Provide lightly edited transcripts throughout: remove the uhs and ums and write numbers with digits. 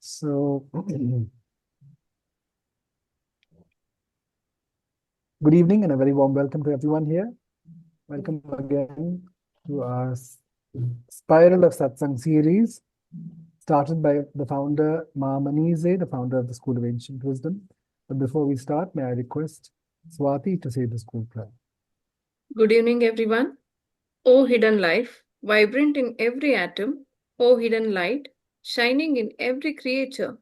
So, good evening and a very warm welcome to everyone here. Welcome again to our Spiral of Satsang series, started by the founder, Ma Manize, the founder of the School of Ancient Wisdom. But before we start, may I request Swati to say the school prayer. Good evening, everyone. O hidden life, vibrant in every atom, O hidden light, shining in every creature,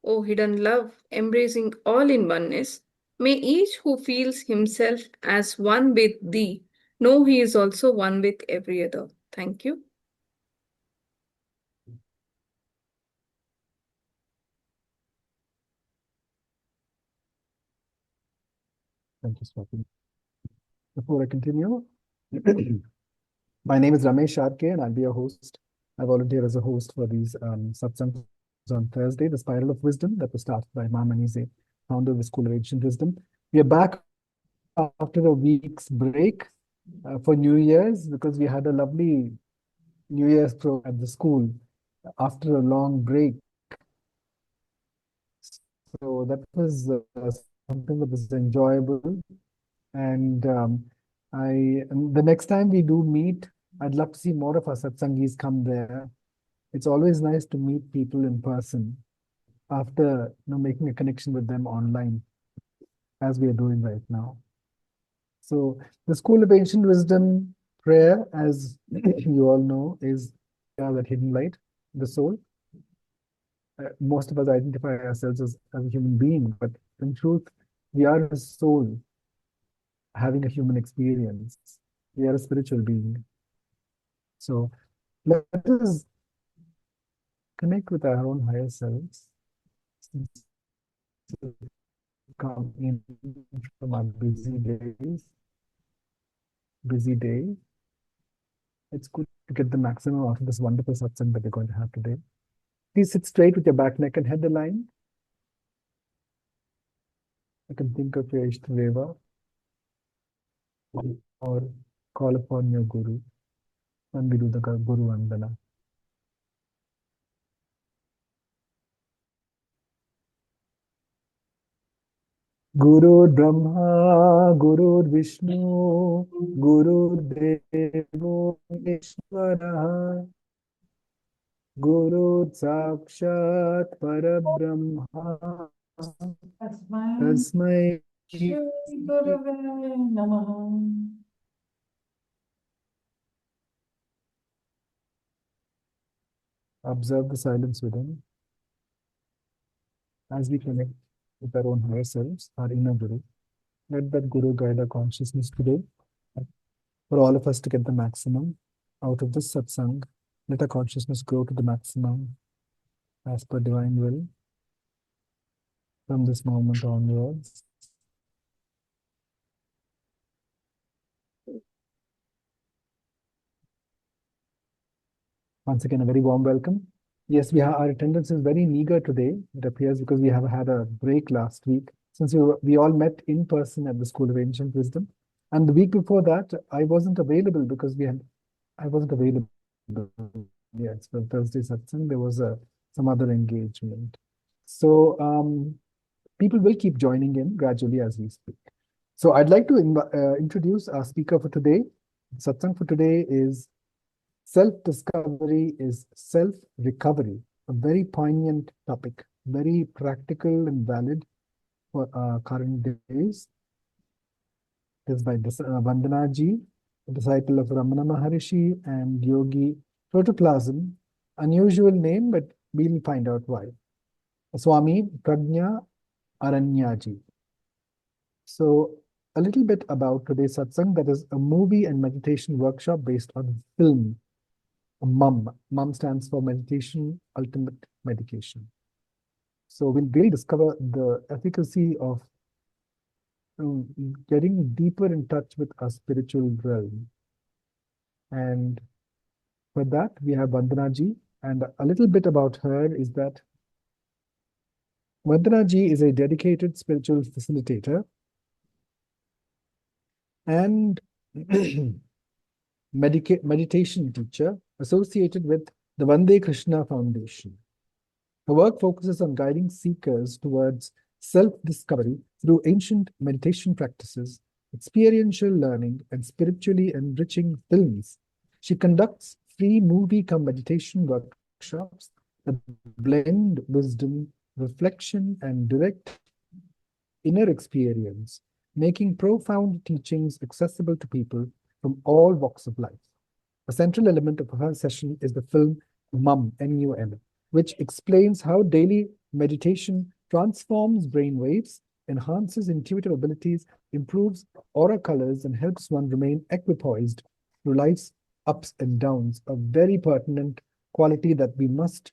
O hidden love, embracing all in oneness, may each who feels himself as one with thee know he is also one with every other. Thank you. Thank you, Swati. Before I continue, my name is Ramesh Sharke and I'll be your host. I volunteer as a host for these satsangs on Thursday, the Spiral of Wisdom that was started by Ma Manize, founder of the School of Ancient Wisdom. We are back after a week's break for New Year's because we had a lovely New Year's program at the school after a long break. So that was something that was enjoyable. And the next time we do meet, I'd love to see more of our satsangis come there. It's always nice to meet people in person after making a connection with them online, as we are doing right now. So the School of Ancient Wisdom prayer, as you all know, is that hidden light, the soul. Most of us identify ourselves as a human being, but in truth, we are a soul having a human experience. We are a spiritual being. So let us connect with our own higher selves. Come in from our busy day. It's good to get the maximum out of this wonderful satsang that we're going to have today. Please sit straight with your back, neck, and head aligned. You can think of your Ishtadeva or call upon your Guru when we do the Guru Vandana. Guru Brahma, Guru Vishnu, Guru Devo Ishvara, Guru Sakshat Parabrahma, Tasmai Shri Gurave Namaha. Observe the silence within as we connect with our own higher selves, our inner Guru. Let that Guru guide our consciousness today. For all of us to get the maximum out of this satsang, let our consciousness grow to the maximum as per divine will from this moment onwards. Once again, a very warm welcome. Yes, our attendance is very meager today, it appears, because we have had a break last week, since we all met in person at the School of Ancient Wisdom. And the week before that, I wasn't available because I wasn't available. Yes, for Thursday Satsang, there was some other engagement. So people will keep joining in gradually as we speak. So I'd like to introduce our speaker for today. Satsang for today is self-discovery is self-recovery, a very poignant topic, very practical and valid for our current days. It is by Vandana ji, a disciple of Ramana Maharishi and Yogi Protoplasm. Unusual name, but we'll find out why. Swami Prajna Aranyaji. So a little bit about today's satsang, that is a movie and meditation workshop based on film. MUM. MUM stands for Meditation Ultimate Medication. So we'll really discover the efficacy of getting deeper in touch with our spiritual realm. And for that, we have Vandana ji. And a little bit about her is that Vandana ji is a dedicated spiritual facilitator and meditation teacher associated with the Vandekrsna Foundation. Her work focuses on guiding seekers towards self-discovery through ancient meditation practices, experiential learning, and spiritually enriching films. She conducts free movie come meditation workshops that blend wisdom, reflection, and direct inner experience, making profound teachings accessible to people from all walks of life. A central element of her session is the film Mum, M-U-M, which explains how daily meditation transforms brain waves, enhances intuitive abilities, improves aura colors, and helps one remain equipoised through life's ups and downs, a very pertinent quality that we must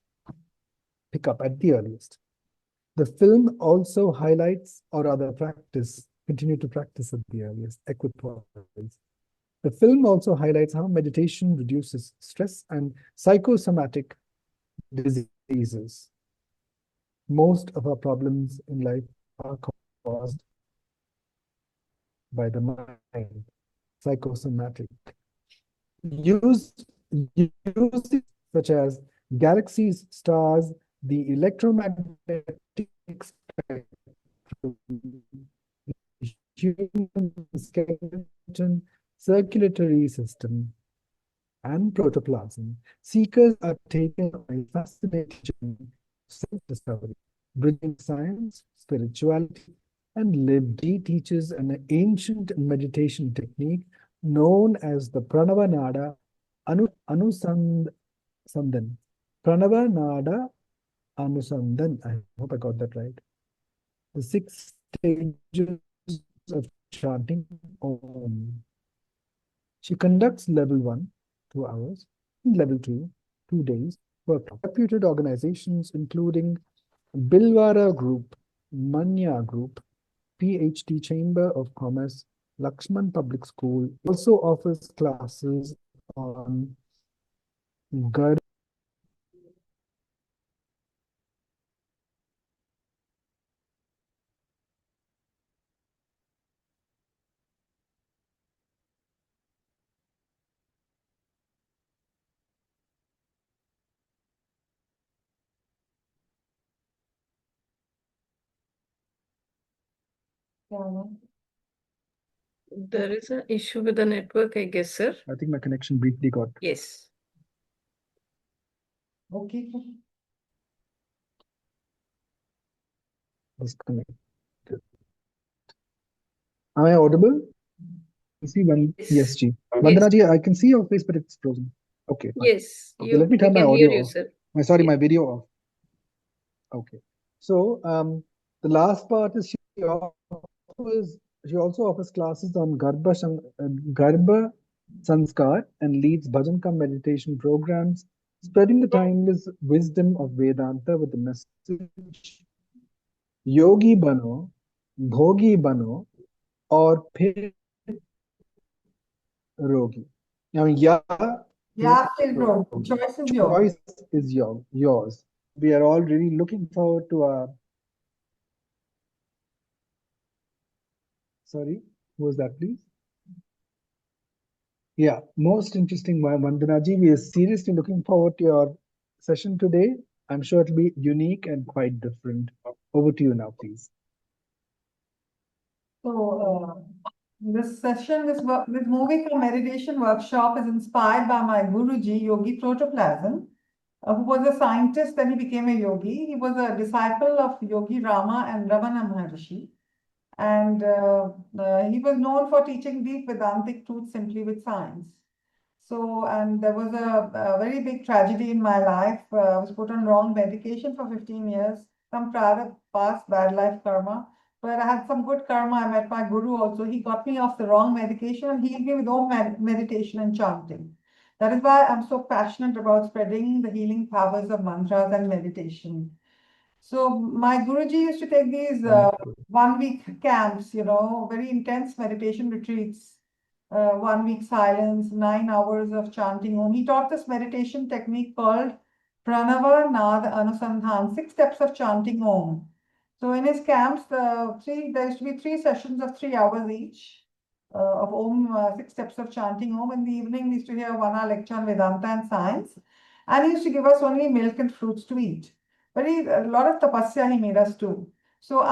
pick up at the earliest. The film also highlights, or rather continue to practice at the earliest, equipoise. The film also highlights how meditation reduces stress and psychosomatic diseases. Most of our problems in life are caused by the mind, psychosomatic. Used such as galaxies, stars, the electromagnetic spectrum, human skeleton, circulatory system, and protoplasm, seekers are taken on a fascinating journey of self-discovery, bridging science, spirituality, and lived. He teaches an ancient meditation technique known as the Pranava Nada Anusandan. Pranava Nada Anusandan. I hope I got that right. The 6 stages of chanting Om. She conducts level 1, 2 hours, and level 2, 2 days, workshop. Reputed organizations including Bilwara Group, Manya Group, PhD Chamber of Commerce, Lakshman Public School also offers classes on Gar. There is an issue with the network, I guess, sir. I think my connection briefly got Yes. Okay. disconnected. Am I audible? You see one? Yes, Ji. Vandana ji, I can see your face, but it's frozen. Okay, fine. Yes, Okay, let me turn my we can audio hear you, off. sir. Sorry, my video off. Okay. So the last part is she also offers classes on Garbha Sanskar and leads bhajan kam meditation programs, spreading the timeless wisdom of Vedanta with the message Yogi bano, bhogi bano, or phir rogi. Now, Yeah, still bro. Choice is yours. choice is yours. We are all really looking forward to our. Sorry, who was that, please? Yeah, most interesting one, Vandanaji. We are seriously looking forward to your session today. I'm sure it'll be unique and quite different. Over to you now, please. So, this session, this movie called meditation workshop is inspired by my Guruji, Yogi Protoplasm, who was a scientist, then he became a yogi. He was a disciple of Yogi Rama and Ravana Maharshi. And he was known for teaching deep Vedantic truth simply with science. So, and there was a very big tragedy in my life. I was put on wrong medication for 15 years, some past bad life karma. But I had some good karma. I met my guru also. He got me off the wrong medication and healed me with all meditation and chanting. That is why I'm so passionate about spreading the healing powers of mantras and meditation. So my Guruji used to take these 1 week camps, very intense meditation retreats, 1 week silence, 9 hours of chanting Om. He taught this meditation technique called Pranava Nad Anusandhan, 6 steps of chanting Om. So in his camps, there used to be 3 sessions of 3 hours each of Om, 6 steps of chanting Om. In the evening, we used to hear 1 hour lecture on Vedanta and science. And he used to give us only milk and fruits to eat. a lot of tapasya he made us do. So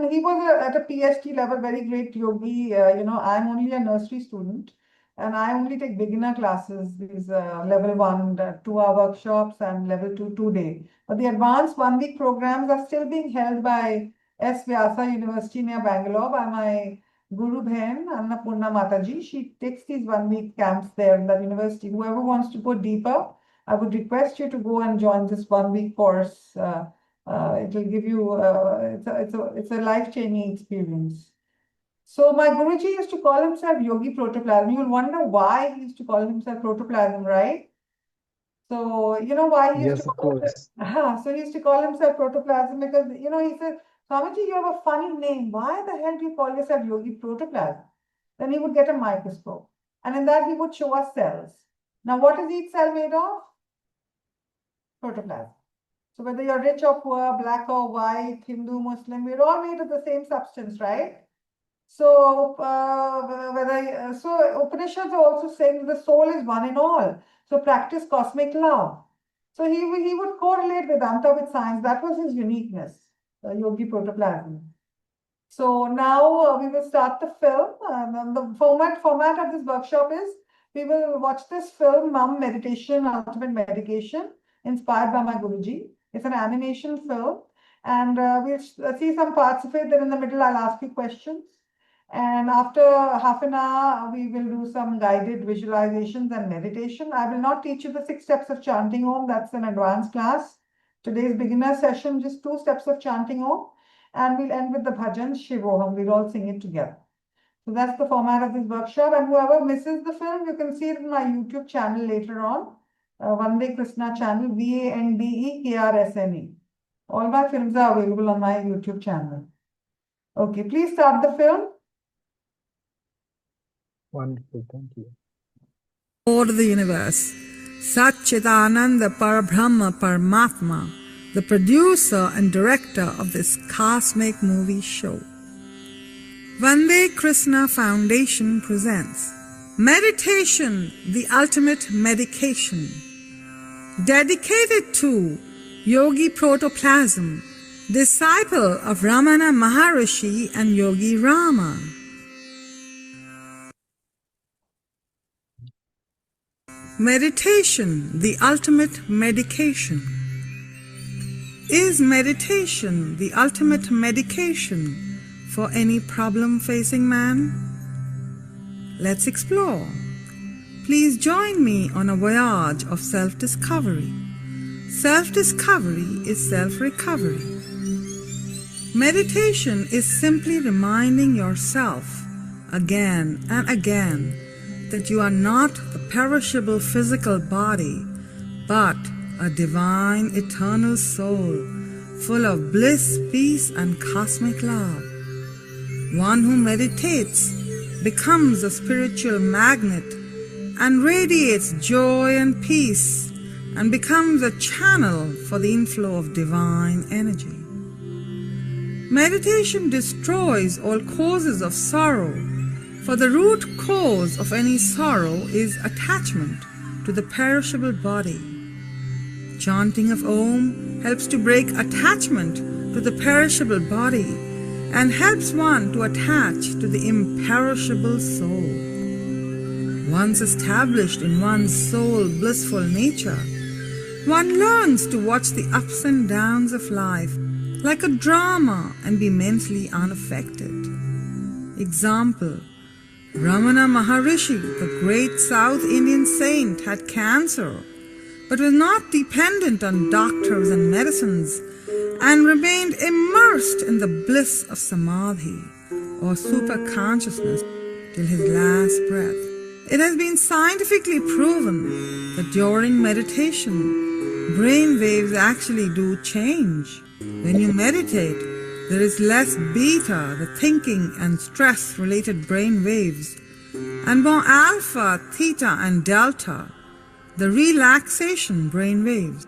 he was at a PhD level, very great yogi. I'm only a nursery student and I only take beginner classes, these level 1, 2-hour workshops and level 2, 2-day. But the advanced 1-week programs are still being held by S. Vyasa University near Bangalore by my Guru Bhen, Annapurna Mataji. She takes these 1-week camps there in that university. Whoever wants to go deeper, I would request you to go and join this 1-week course. It will give you, it's a life-changing experience. So my Guruji used to call himself Yogi Protoplasm. You will wonder why he used to call himself Protoplasm, right? So, you know why he used Yes, to of call course. So he used to call himself Protoplasm because, he said, Swamiji, you have a funny name. Why the hell do you call yourself Yogi Protoplasm? Then he would get a microscope. And in that, he would show us cells. Now, what is each cell made of? Protoplasm. So whether you're rich or poor, black or white, Hindu, Muslim, we're all made of the same substance, right? So Upanishads are also saying the soul is one in all. So practice cosmic love. So he would correlate Vedanta with science. That was his uniqueness, Yogi Protoplasm. So now we will start the film. And the format of this workshop is we will watch this film, Mum Meditation, Ultimate Medication, inspired by my Guruji. It's an animation film. And we'll see some parts of it. Then in the middle, I'll ask you questions. And after half an hour, we will do some guided visualizations and meditation. I will not teach you the 6 steps of chanting Om. That's an advanced class. Today's beginner session, just 2 steps of chanting Om. And we'll end with the bhajan Shivoham. We'll all sing it together. So that's the format of this workshop. And whoever misses the film, you can see it in my YouTube channel later on. Vandekrsna channel, Vandekrsne. All my films are available on my YouTube channel. Okay, please start the film. Wonderful, thank you. Lord of the universe, Satchidananda Parabrahma Paramatma, the producer and director of this cosmic movie show. Vandekrsna Foundation presents Meditation, the Ultimate Medication, dedicated to Yogi Protoplasm, disciple of Ramana Maharishi and Yogi Rama. Meditation, the ultimate medication. Is meditation the ultimate medication for any problem facing man? Let's explore. Please join me on a voyage of self-discovery. Self-discovery is self-recovery. Meditation is simply reminding yourself again and again that you are not the perishable physical body, but a divine eternal soul full of bliss, peace, and cosmic love. One who meditates becomes a spiritual magnet and radiates joy and peace and becomes a channel for the inflow of divine energy. Meditation destroys all causes of sorrow, for the root cause of any sorrow is attachment to the perishable body. Chanting of Om helps to break attachment to the perishable body and helps one to attach to the imperishable soul. Once established in one's soul blissful nature, one learns to watch the ups and downs of life like a drama and be mentally unaffected. Example: Ramana Maharishi, the great South Indian saint, had cancer, but was not dependent on doctors and medicines and remained immersed in the bliss of samadhi or super consciousness till his last breath. It has been scientifically proven that during meditation, brain waves actually do change. When you meditate, there is less beta, the thinking and stress-related brain waves, and more alpha, theta, and delta, the relaxation brain waves.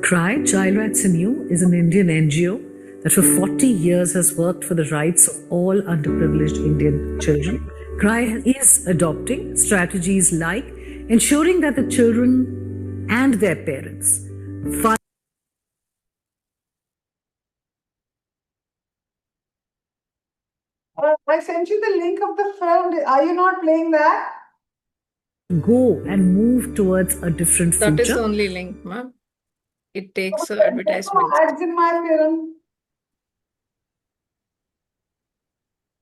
CRY, Child Rights in You, is an Indian NGO that for 40 years has worked for the rights of all underprivileged Indian children. CRY is adopting strategies like ensuring that the children and their parents I sent you the link of the film. Are you not playing that? go and move towards a different future. That is the only link, ma'am. It takes advertisements. Ads in my film.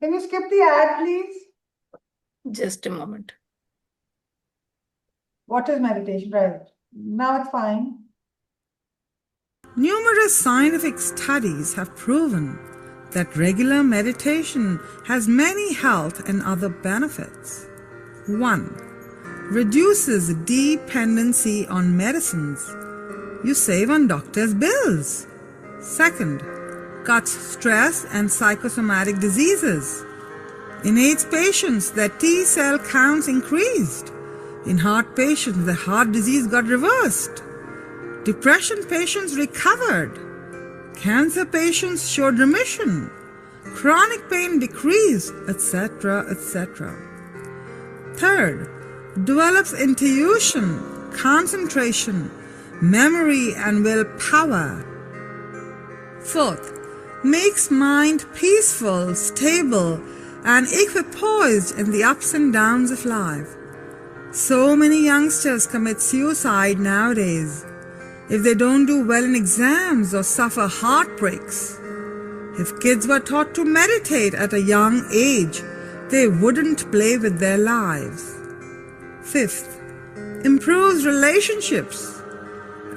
Can you skip the ad, please? Just a moment. What is meditation? Right. Now it's fine. Numerous scientific studies have proven that regular meditation has many health and other benefits. 1. Reduces dependency on medicines. You save on doctors' bills. 2. Cuts stress and psychosomatic diseases. In AIDS patients, their T cell counts increased. In heart patients, the heart disease got reversed. Depression patients recovered. Cancer patients showed remission. Chronic pain decreased, etc., etc. 3. Develops intuition, concentration, memory, and willpower. 4. Makes mind peaceful, stable, and equipoised in the ups and downs of life. So many youngsters commit suicide nowadays if they don't do well in exams or suffer heartbreaks. If kids were taught to meditate at a young age, they wouldn't play with their lives. 5. Improves relationships.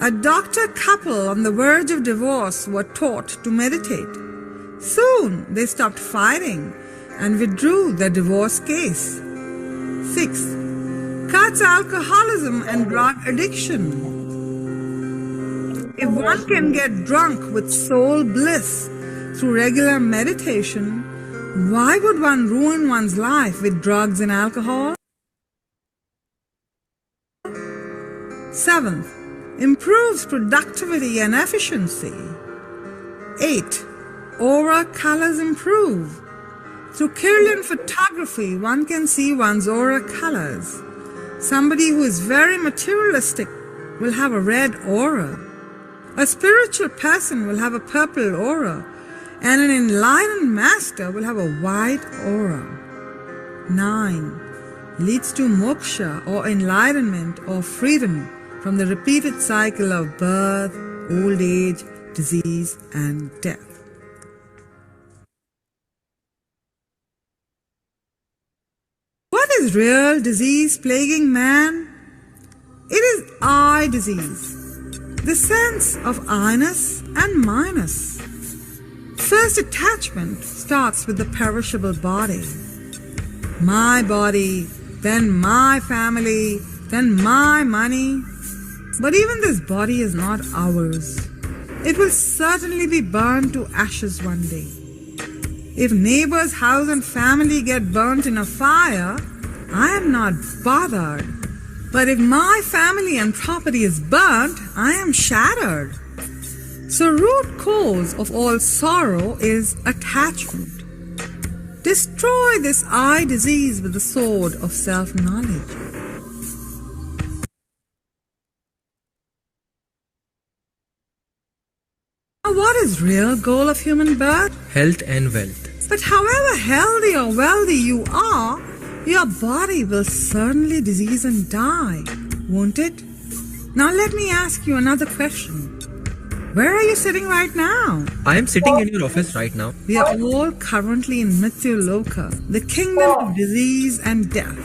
A doctor couple on the verge of divorce were taught to meditate. Soon they stopped fighting and withdrew their divorce case. 6. Cuts alcoholism and drug addiction. If one can get drunk with soul bliss through regular meditation, why would one ruin one's life with drugs and alcohol? 7. Improves productivity and efficiency. 8. Aura colors improve. Through Kirlian photography, one can see one's aura colors. Somebody who is very materialistic will have a red aura. A spiritual person will have a purple aura, and an enlightened master will have a white aura. 9. Leads to moksha or enlightenment or freedom from the repeated cycle of birth, old age, disease, and death. What is real disease plaguing man? It is I disease, the sense of I-ness and minus. First attachment starts with the perishable body. My body, then my family, then my money. But even this body is not ours. It will certainly be burned to ashes one day. If neighbor's house and family get burnt in a fire, I am not bothered. But if my family and property is burnt, I am shattered. So root cause of all sorrow is attachment. Destroy this I disease with the sword of self-knowledge. Now, what is real goal of human birth? Health and wealth. But however healthy or wealthy you are, your body will certainly disease and die, won't it? Now let me ask you another question. Where are you sitting right now? I am sitting in your office right now. We are all currently in Mrityu Loka, the kingdom of disease and death.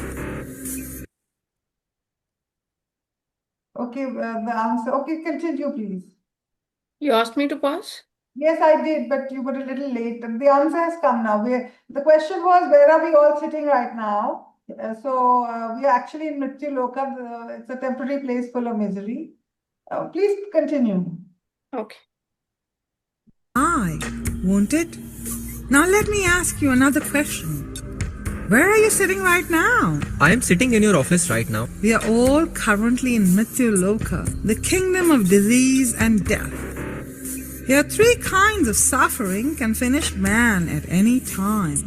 Okay, the answer. Okay, continue, please. You asked me to pause? Yes, I did, but you were a little late. The answer has come now. The question was, where are we all sitting right now? So we are actually in Mrityu Loka. It's a temporary place full of misery. Please continue. Okay. Won't it? Now let me ask you another question. Where are you sitting right now? I am sitting in your office right now. We are all currently in Mrityuloka, the kingdom of disease and death. Here, 3 kinds of suffering can finish man at any time.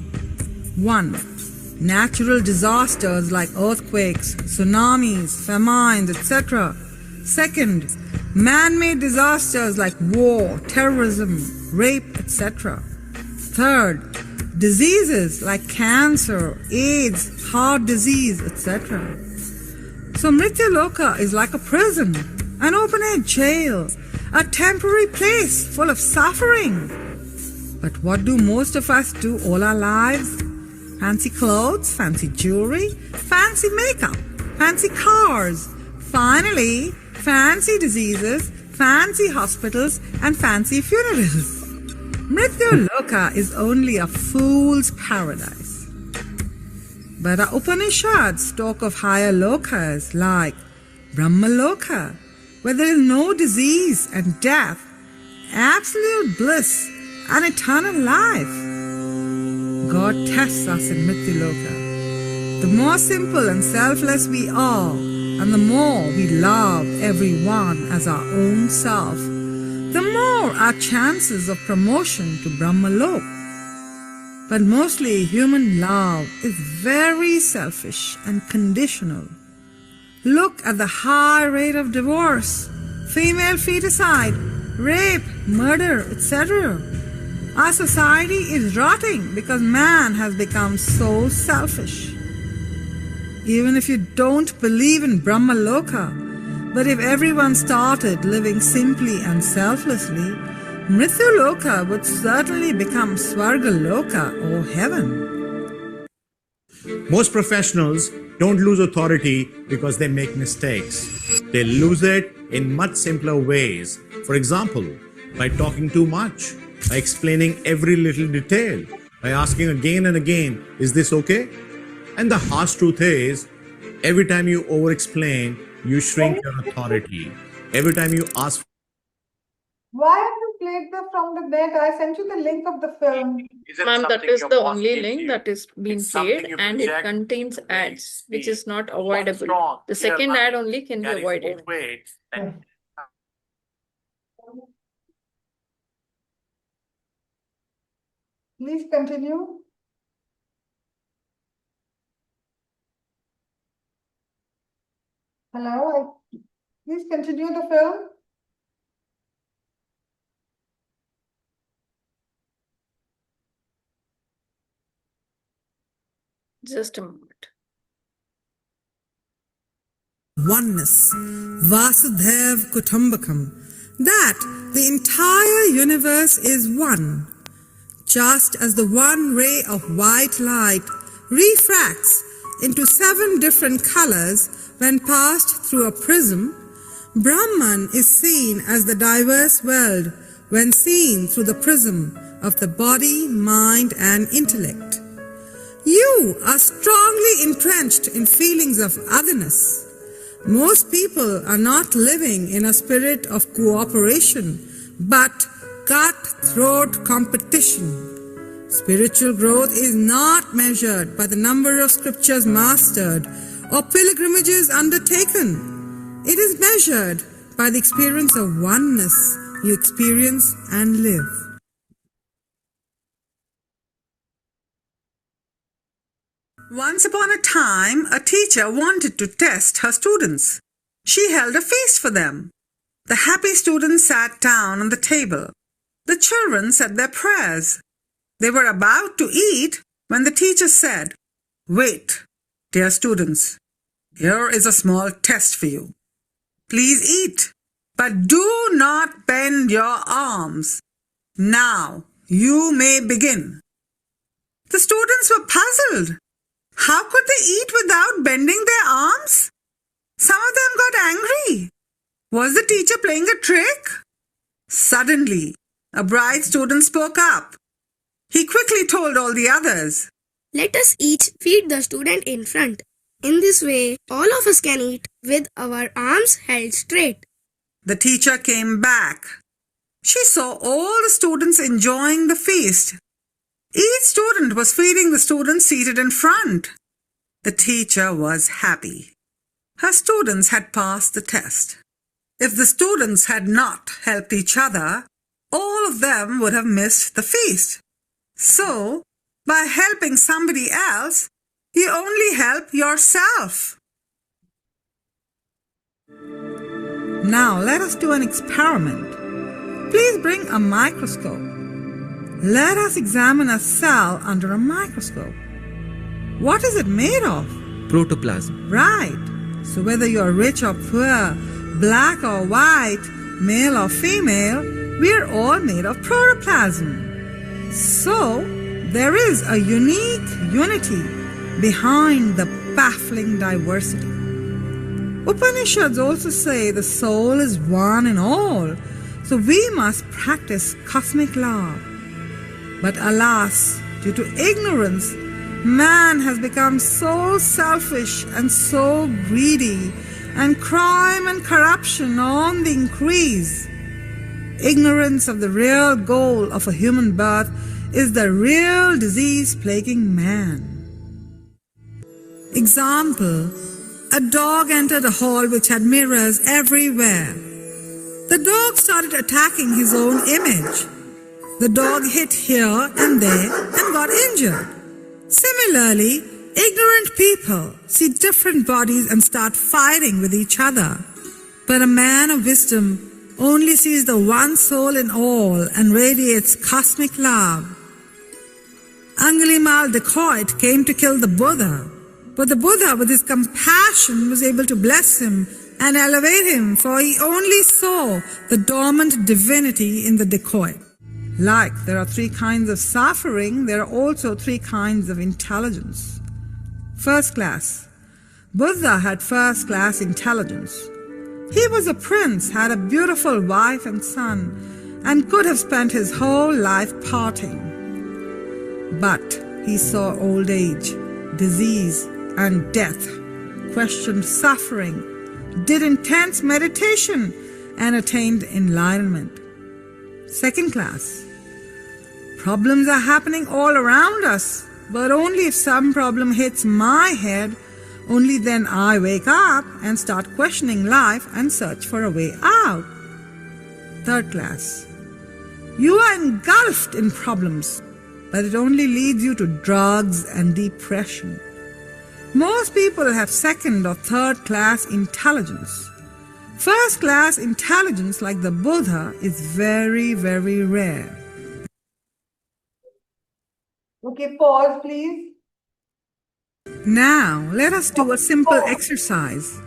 1. Natural disasters like earthquakes, tsunamis, famines, etc. 2. Man-made disasters like war, terrorism, rape, etc. 3. Diseases like cancer, AIDS, heart disease, etc. So Mrityuloka is like a prison, an open-air jail, a temporary place full of suffering. But what do most of us do all our lives? Fancy clothes, fancy jewelry, fancy makeup, fancy cars. Finally, fancy diseases, fancy hospitals, and fancy funerals. Mrityuloka is only a fool's paradise. But our Upanishads talk of higher lokas like Brahmaloka, where there is no disease and death, absolute bliss and eternal life. God tests us in Mrityuloka. The more simple and selfless we are, and the more we love everyone as our own self, the more our chances of promotion to Brahmalok. But mostly human love is very selfish and conditional. Look at the high rate of divorce, female feticide, rape, murder, etc. Our society is rotting because man has become so selfish. Even if you don't believe in Brahmaloka, but if everyone started living simply and selflessly, Mrityuloka would certainly become Swargaloka or heaven. Most professionals don't lose authority because they make mistakes. They lose it in much simpler ways. For example, by talking too much, by explaining every little detail, by asking again and again, is this okay? And the harsh truth is, every time you over-explain, you shrink your authority. Every time you ask. Why have you played from the net? I sent you the link of the film. Ma'am, that is the only link that is being played, and it contains ads, which is not avoidable. The second ad only can be avoided. Please continue. Hello, please continue the film. Just a moment. Oneness, Vasudev Kutumbakam, that the entire universe is one. Just as the one ray of white light refracts into 7 different colors when passed through a prism, Brahman is seen as the diverse world when seen through the prism of the body, mind and intellect. You are strongly entrenched in feelings of otherness. Most people are not living in a spirit of cooperation, but cutthroat competition. Spiritual growth is not measured by the number of scriptures mastered or pilgrimages undertaken. It is measured by the experience of oneness you experience and live. Once upon a time, a teacher wanted to test her students. She held a feast for them. The happy students sat down on the table. The children said their prayers. They were about to eat when the teacher said, "Wait, dear students, here is a small test for you. Please eat, but do not bend your arms. Now you may begin." The students were puzzled. How could they eat without bending their arms? Some of them got angry. Was the teacher playing a trick? Suddenly, a bright student spoke up. He quickly told all the others, "Let us each feed the student in front. In this way, all of us can eat with our arms held straight." The teacher came back. She saw all the students enjoying the feast. Each student was feeding the student seated in front. The teacher was happy. Her students had passed the test. If the students had not helped each other, all of them would have missed the feast. So, by helping somebody else, you only help yourself. Now let us do an experiment. Please bring a microscope. Let us examine a cell under a microscope. What is it made of? Protoplasm. Right. So whether you're rich or poor, black or white, male or female, we're all made of protoplasm. So there is a unique unity behind the baffling diversity. Upanishads also say the soul is one in all, so we must practice cosmic love. But alas, due to ignorance, man has become so selfish and so greedy, and crime and corruption on the increase. Ignorance of the real goal of a human birth is the real disease plaguing man. Example, a dog entered a hall which had mirrors everywhere. The dog started attacking his own image. The dog hit here and there and got injured. Similarly, ignorant people see different bodies and start fighting with each other. But a man of wisdom only sees the one soul in all and radiates cosmic love. Angulimal dacoit came to kill the Buddha, but the Buddha with his compassion was able to bless him and elevate him, for he only saw the dormant divinity in the dacoit. Like there are 3 kinds of suffering, there are also 3 kinds of intelligence. First class. Buddha had first class intelligence. He was a prince, had a beautiful wife and son, and could have spent his whole life partying. But he saw old age, disease, and death, questioned suffering, did intense meditation, and attained enlightenment. Second class. Problems are happening all around us, but only if some problem hits my head, only then I wake up and start questioning life and search for a way out. Third class. You are engulfed in problems, but it only leads you to drugs and depression. Most people have second or third class intelligence. First class intelligence, like the Buddha, is very, very rare. Okay, pause, please. Now, let us do a simple exercise.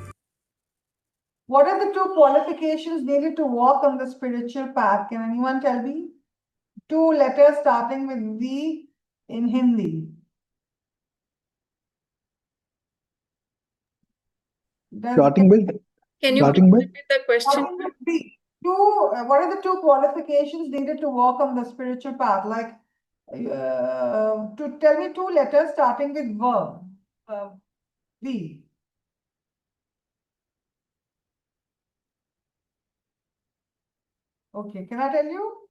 What are the 2 qualifications needed to walk on the spiritual path? Can anyone tell me? 2 letters starting with V in Hindi. Starting with? Can you Starting with? repeat the question? What are the 2 qualifications needed to walk on the spiritual path? Like, to tell me 2 letters starting with V. Okay, can I tell you?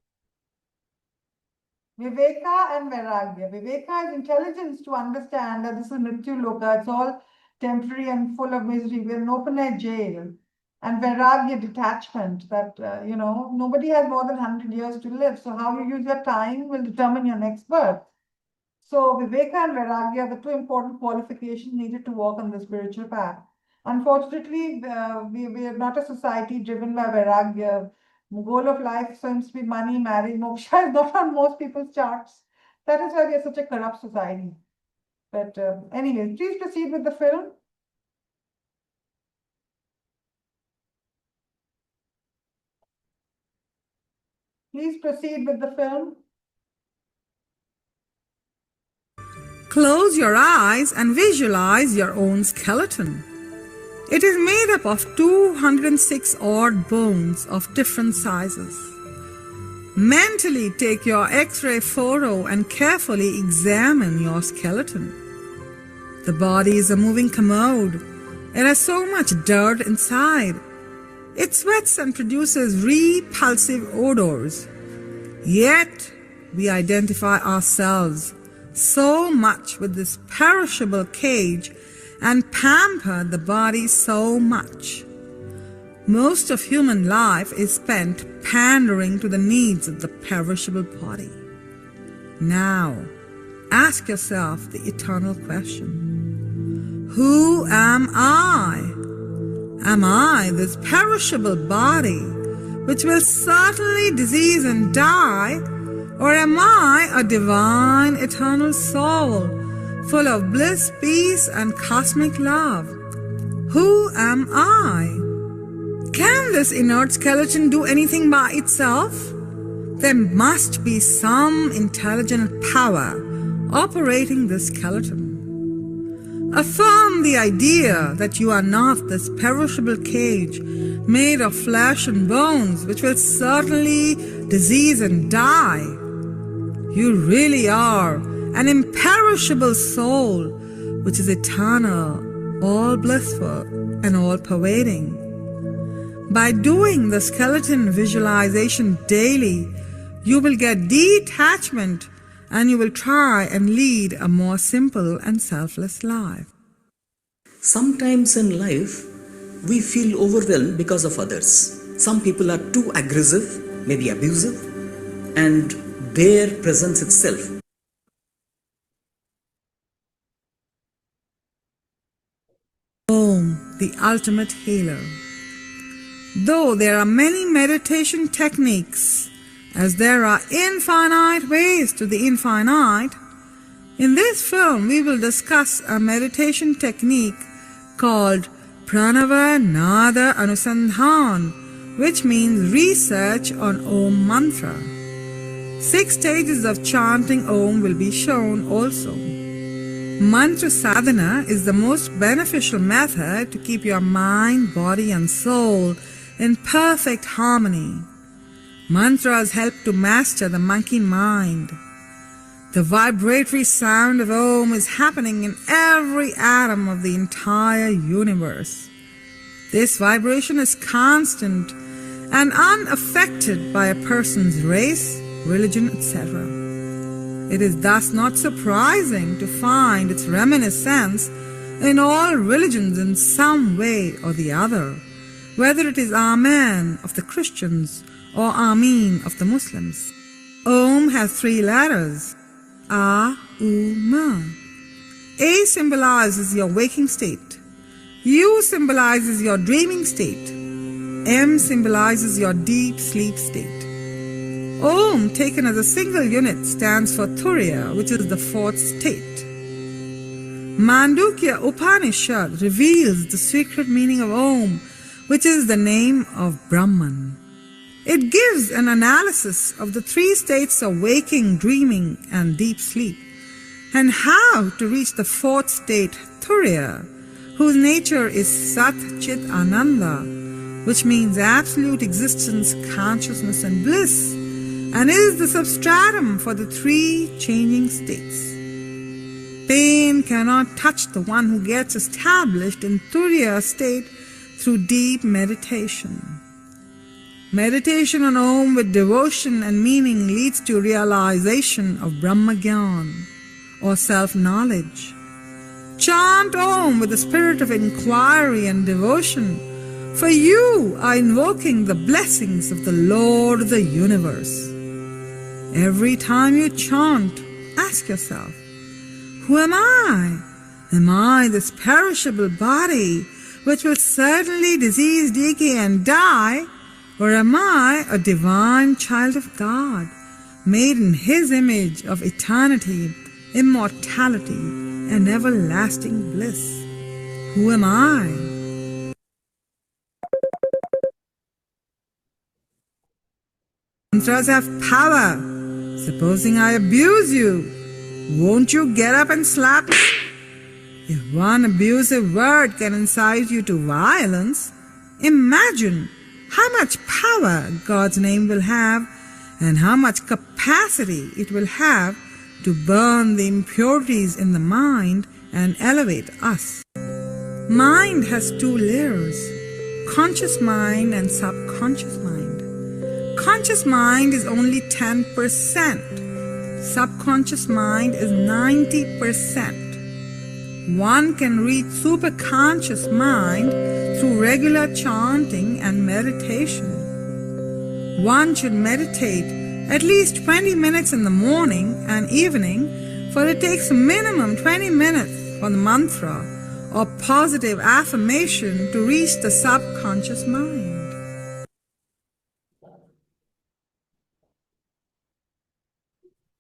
Viveka and Vairagya. Viveka is intelligence to understand that this is Mrityu Loka. It's all temporary and full of misery. We're an open-air jail. And Vairagya, detachment, that, nobody has more than 100 years to live. So how you use your time will determine your next birth. So Viveka and Vairagya are the 2 important qualifications needed to walk on the spiritual path. Unfortunately, we are not a society driven by Vairagya. The goal of life seems to be money, marriage, moksha is not on most people's charts. That is why we are such a corrupt society. But anyways, please proceed with the film. Please proceed with the film. Close your eyes and visualize your own skeleton. It is made up of 206 odd bones of different sizes. Mentally take your X-ray photo and carefully examine your skeleton. The body is a moving commode. It has so much dirt inside. It sweats and produces repulsive odors. Yet, we identify ourselves so much with this perishable cage and pamper the body so much. Most of human life is spent pandering to the needs of the perishable body. Now, ask yourself the eternal question: who am I? Am I this perishable body, which will certainly disease and die, or am I a divine eternal soul, full of bliss, peace, and cosmic love? Who am I? Can this inert skeleton do anything by itself? There must be some intelligent power operating this skeleton. Affirm the idea that you are not this perishable cage made of flesh and bones, which will certainly disease and die. You really are an imperishable soul, which is eternal, all blissful, and all-pervading. By doing the skeleton visualization daily, you will get detachment and you will try and lead a more simple and selfless life. Sometimes in life, we feel overwhelmed because of others. Some people are too aggressive, maybe abusive, and their presence itself Om, the ultimate healer. Though there are many meditation techniques, as there are infinite ways to the infinite, in this film we will discuss a meditation technique called Pranava Nada Anusandhan, which means research on Om mantra. 6 stages of chanting Om will be shown also. Mantra sadhana is the most beneficial method to keep your mind, body and soul in perfect harmony. Mantras help to master the monkey mind. The vibratory sound of Om is happening in every atom of the entire universe. This vibration is constant and unaffected by a person's race, religion, etc. It is thus not surprising to find its reminiscence in all religions in some way or the other, whether it is Amen of the Christians or Ameen of the Muslims. Om has 3 letters: A, U, Ma. A symbolizes your waking state. U symbolizes your dreaming state. M symbolizes your deep sleep state. Om, taken as a single unit, stands for Turiya, which is the 4th state. Mandukya Upanishad reveals the secret meaning of Om, which is the name of Brahman. It gives an analysis of the 3 states of waking, dreaming, and deep sleep, and how to reach the 4th state, Turiya, whose nature is Sat Chit Ananda, which means absolute existence, consciousness, and bliss, and is the substratum for the 3 changing states. Pain cannot touch the one who gets established in Turiya state through deep meditation. Meditation on Om with devotion and meaning leads to realization of Brahma Gyan, or self-knowledge. Chant Om with the spirit of inquiry and devotion, for you are invoking the blessings of the Lord of the universe. Every time you chant, ask yourself, who am I? Am I this perishable body, which will certainly disease, decay, and die? Or am I a divine child of God, made in His image of eternity, immortality, and everlasting bliss? Who am I? Mantras have power. Supposing I abuse you, won't you get up and slap me? If one abusive word can incite you to violence, imagine how much power God's name will have and how much capacity it will have to burn the impurities in the mind and elevate us. Mind has 2 layers, conscious mind and subconscious mind. Conscious mind is only 10%, subconscious mind is 90%. One can reach superconscious mind through regular chanting and meditation. One should meditate at least 20 minutes in the morning and evening, for it takes minimum 20 minutes for the mantra or positive affirmation to reach the subconscious mind.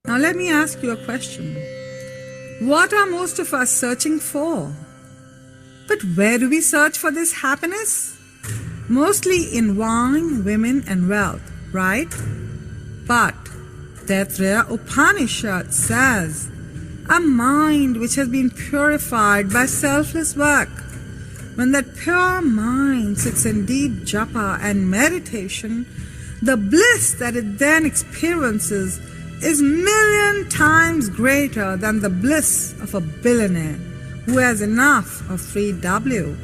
Now let me ask you a question. What are most of us searching for? But where do we search for this happiness? Mostly in wine, women and wealth, right? But Taittiriya Upanishad says, a mind which has been purified by selfless work, when that pure mind sits in deep japa and meditation, the bliss that it then experiences is million times greater than the bliss of a billionaire who has enough of 3W,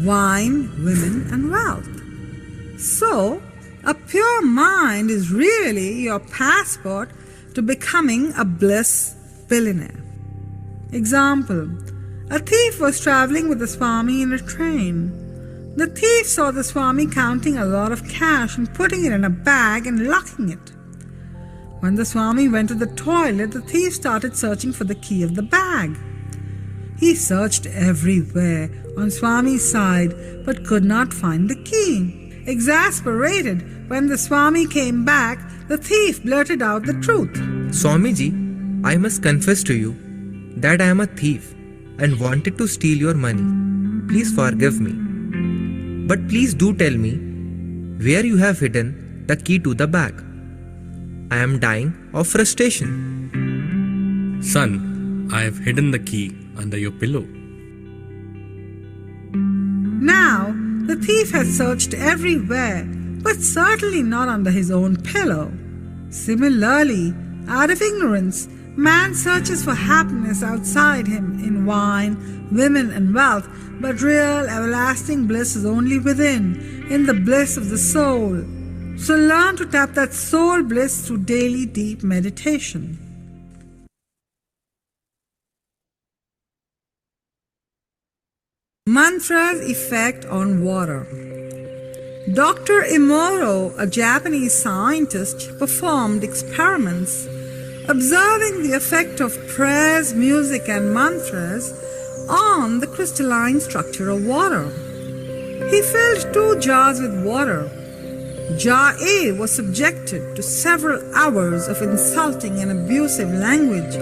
wine, women and wealth. So, a pure mind is really your passport to becoming a bliss billionaire. Example, a thief was traveling with the Swami in a train. The thief saw the Swami counting a lot of cash and putting it in a bag and locking it. When the Swami went to the toilet, the thief started searching for the key of the bag. He searched everywhere on Swami's side but could not find the key. Exasperated, when the Swami came back, the thief blurted out the truth. Swamiji, I must confess to you that I am a thief and wanted to steal your money. Please forgive me. But please do tell me where you have hidden the key to the bag. I am dying of frustration. Son, I have hidden the key under your pillow. Now, the thief had searched everywhere, but certainly not under his own pillow. Similarly, out of ignorance, man searches for happiness outside him in wine, women and wealth, but real everlasting bliss is only within, in the bliss of the soul. So learn to tap that soul bliss through daily deep meditation. Mantra's effect on water. Dr. Imoro, a Japanese scientist, performed experiments observing the effect of prayers, music and mantras on the crystalline structure of water. He filled 2 jars with water. Jar A was subjected to several hours of insulting and abusive language,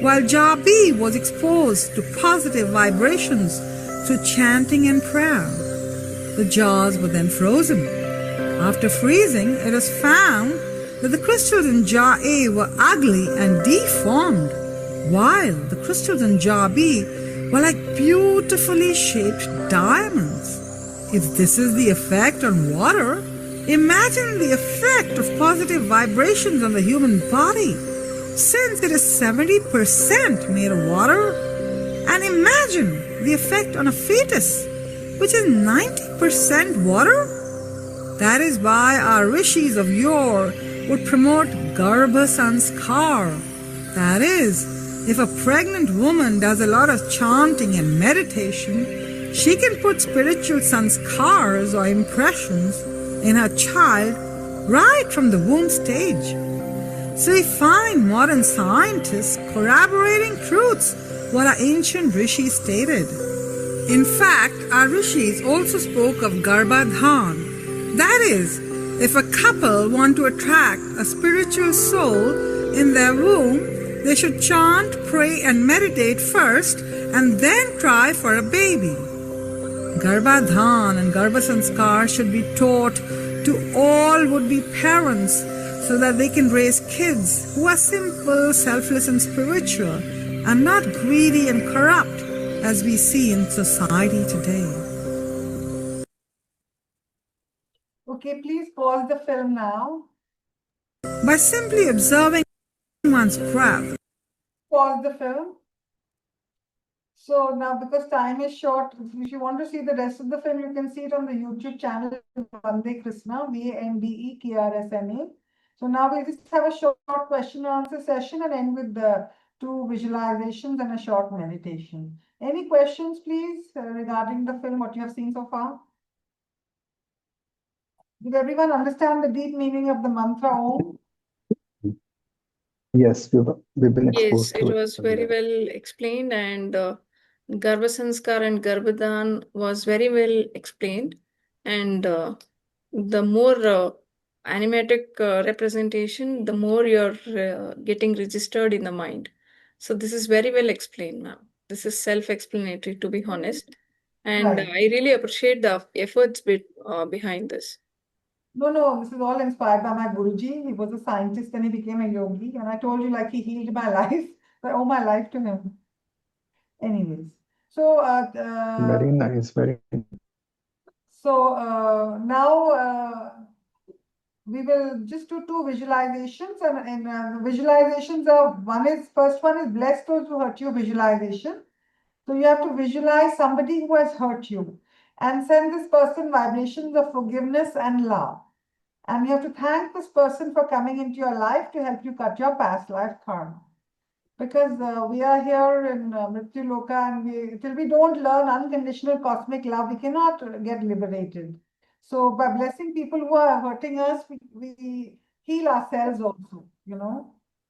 while Jar B was exposed to positive vibrations through chanting and prayer. The jars were then frozen. After freezing, it was found that the crystals in Jar A were ugly and deformed, while the crystals in Jar B were like beautifully shaped diamonds. If this is the effect on water, imagine the effect of positive vibrations on the human body, since it is 70% made of water. And imagine the effect on a fetus, which is 90% water. That is why our rishis of yore would promote Garbha Sanskar. That is, if a pregnant woman does a lot of chanting and meditation, she can put spiritual sanskars or impressions in her child right from the womb stage. So we find modern scientists corroborating truths what our ancient rishis stated. In fact, our rishis also spoke of Garbhadhan. That is, if a couple want to attract a spiritual soul in their womb, they should chant, pray and meditate first and then try for a baby. Garbhadhan and Garbha Sanskar should be taught to all would-be parents so that they can raise kids who are simple, selfless and spiritual and not greedy and corrupt as we see in society today. Okay, please pause the film now. By simply observing one's breath. Pause the film. So now, because time is short, if you want to see the rest of the film, you can see it on the YouTube channel Vandekrsna, Vandekrsna. So now we'll just have a short question and answer session and end with the 2 visualizations and a short meditation. Any questions, please, regarding the film, what you have seen so far? Did everyone understand the deep meaning of the mantra Om? Yes, we've been Yes, exposed it to it. was very well explained, and Garbha Sanskar and Garbhadan was very well explained. And the more animatic representation, the more you're getting registered in the mind. So this is very well explained, ma'am. This is self-explanatory, to be honest. And Right. I really appreciate the efforts behind this. No, this is all inspired by my Guruji. He was a scientist and he became a yogi. And I told you, like, he healed my life. I owe my life to him. Anyways, so Very nice, very now we will just do 2 visualizations, and visualizations are first one is bless those who hurt you visualization. So you have to visualize somebody who has hurt you and send this person vibrations of forgiveness and love. And you have to thank this person for coming into your life to help you cut your past life karma. Because we are here in Mrityu Loka, and till we don't learn unconditional cosmic love, we cannot get liberated. So by blessing people who are hurting us, we heal ourselves also,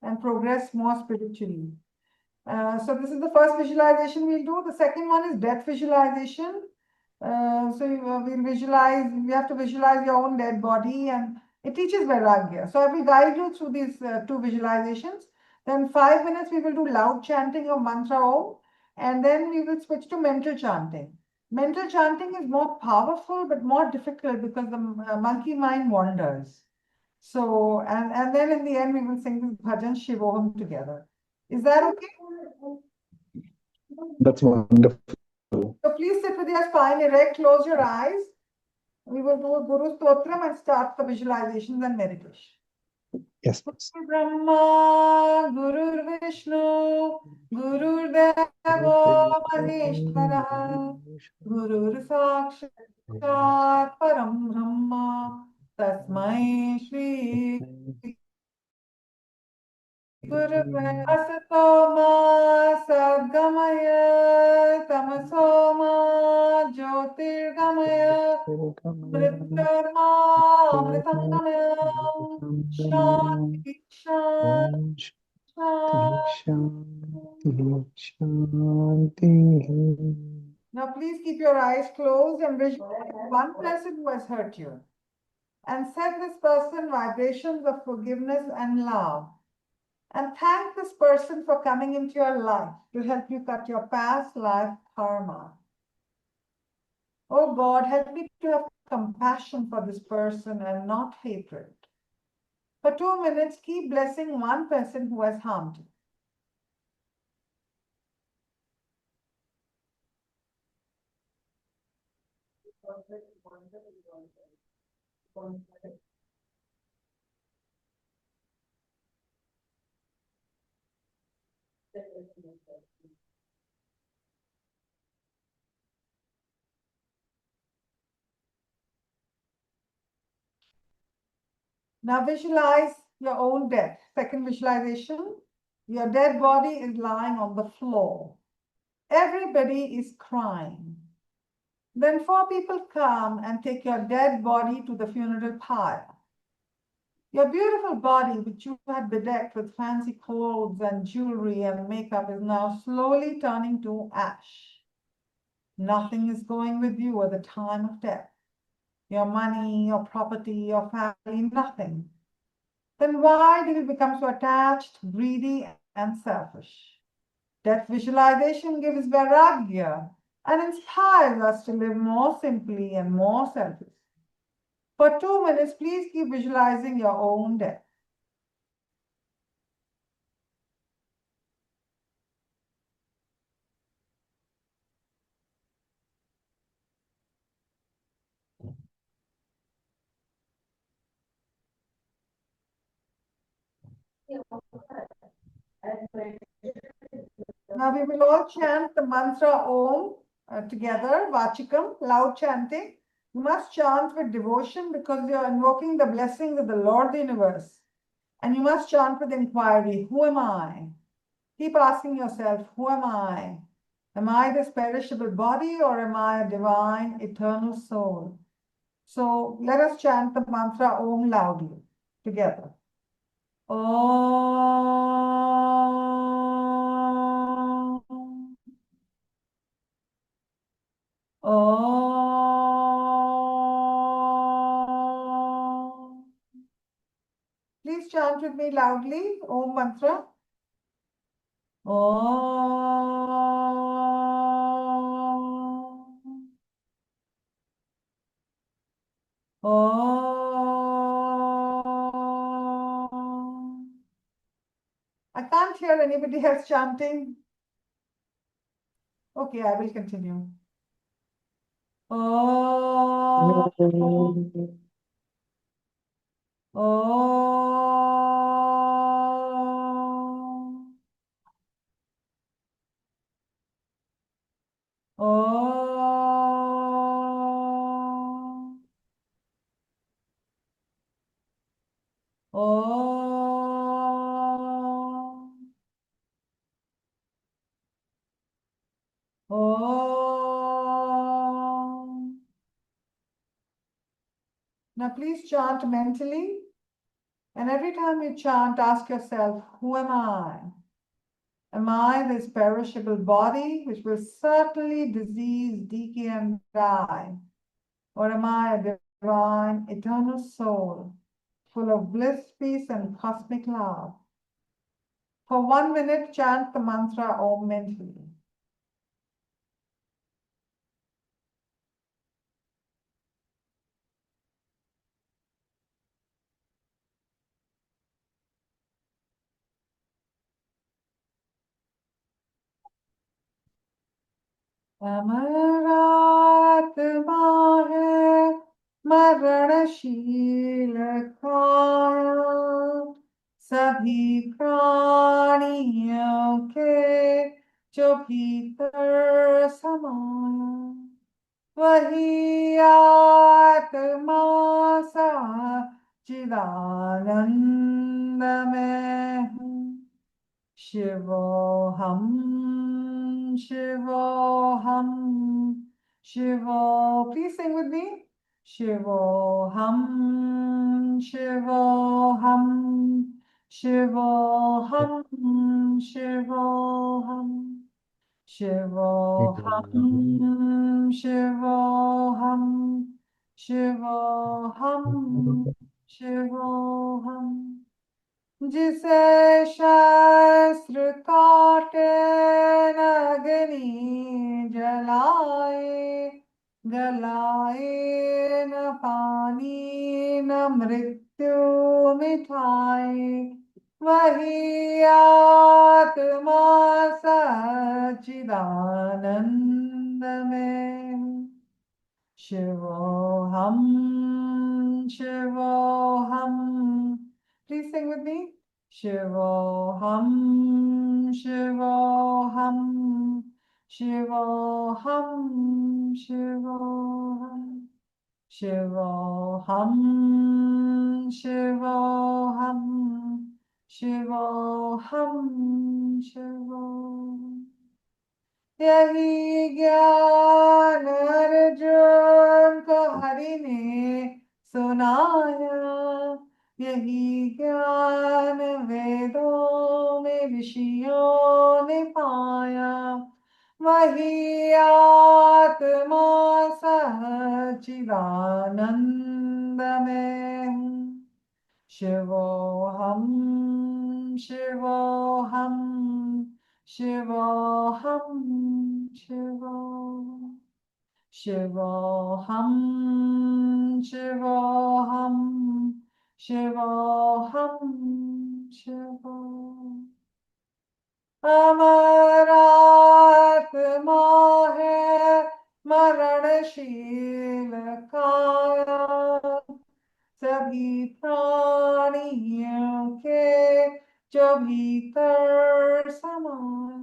and progress more spiritually. So this is the first visualization we'll do. The second one is death visualization. We'll visualize, you have to visualize your own dead body, and it teaches Vairagya. So I will guide you through these 2 visualizations. Then 5 minutes we will do loud chanting of mantra Om, and then we will switch to mental chanting. Mental chanting is more powerful but more difficult because the monkey mind wanders. So, and then in the end we will sing this bhajan Shivoham together. Is that okay? That's wonderful. So please sit with your spine erect, close your eyes. We will do Guru Stotram and start the visualizations and meditation. Yes, Guru Brahma, Guru Vishnu, Guru Deva Maheshwara, Guru Sakshat Param Brahma, Tasmai Shri Gurave Asatoma Sadgamaya Tamasoma Jyotirgamaya Mrityurma Amritangamaya Shanti Shanti Shanti. Now please keep your eyes closed and visualize one person who has hurt you, and send this person vibrations of forgiveness and love. And thank this person for coming into your life to help you cut your past life karma. Oh God, help me to have compassion for this person and not hatred. For 2 minutes, keep blessing one person who has harmed you. Now visualize your own death. Second visualization, your dead body is lying on the floor. Everybody is crying. Then 4 people come and take your dead body to the funeral pyre. Your beautiful body, which you had bedecked with fancy clothes and jewelry and makeup, is now slowly turning to ash. Nothing is going with you at the time of death. Your money, your property, your family, nothing. Then why did you become so attached, greedy, and selfish? Death visualization gives vairagya and inspires us to live more simply and more selflessly. For 2 minutes, please keep visualizing your own death. Now we will all chant the mantra Om together, Vachikam, loud chanting. You must chant with devotion because you are invoking the blessings of the Lord of the universe. And you must chant with inquiry, who am I? Keep asking yourself, who am I? Am I this perishable body or am I a divine, eternal soul? So let us chant the mantra Om loudly together. Om. Om. Please chant with me loudly, Om mantra. Om. Om. I can't hear anybody else chanting. Okay, I will continue. Om. Om. Om. Om. Om. Now please chant mentally, and every time you chant, ask yourself, who am I? Am I this perishable body which will certainly disease, decay, and die? Or am I a divine, eternal soul, full of bliss, peace, and cosmic love? For 1 minute, chant the mantra Om mentally. अमरात्मा है मरणशील काया सभी प्राणियों के जो भीतर समाया वही आत्मा सच्चिदानंद में हूँ शिवोहम शिवोहम शिवो please sing with me शिवोहम शिवोहम शिवोहम शिवोहम शिवोहम शिवोहम शिवोहम शिवोहम जिसे शास्त्र काटे न अग्नि जलाए गलाए न पानी न मृत्यु मिठाए वही आत्मा सच्चिदानंद में शिवोहम शिवोहम Please sing with me. Shivoham, Shivoham, Shivoham, Shivoham, Shivoham, Shivoham, Shivoham, Shivoham. यही ज्ञान अर्जुन को हरि ने सुनाया यही ज्ञान वेदों में ऋषियों ने पाया वही आत्मा सच्चिदानंद में हूँ शिवोहम शिवोहम शिवोहम शिवोहम शिवोहम शिवोहम शिवोहम शिवोहम अमरात्मा है मरणशील काया सभी प्राणियों के जो भीतर समाए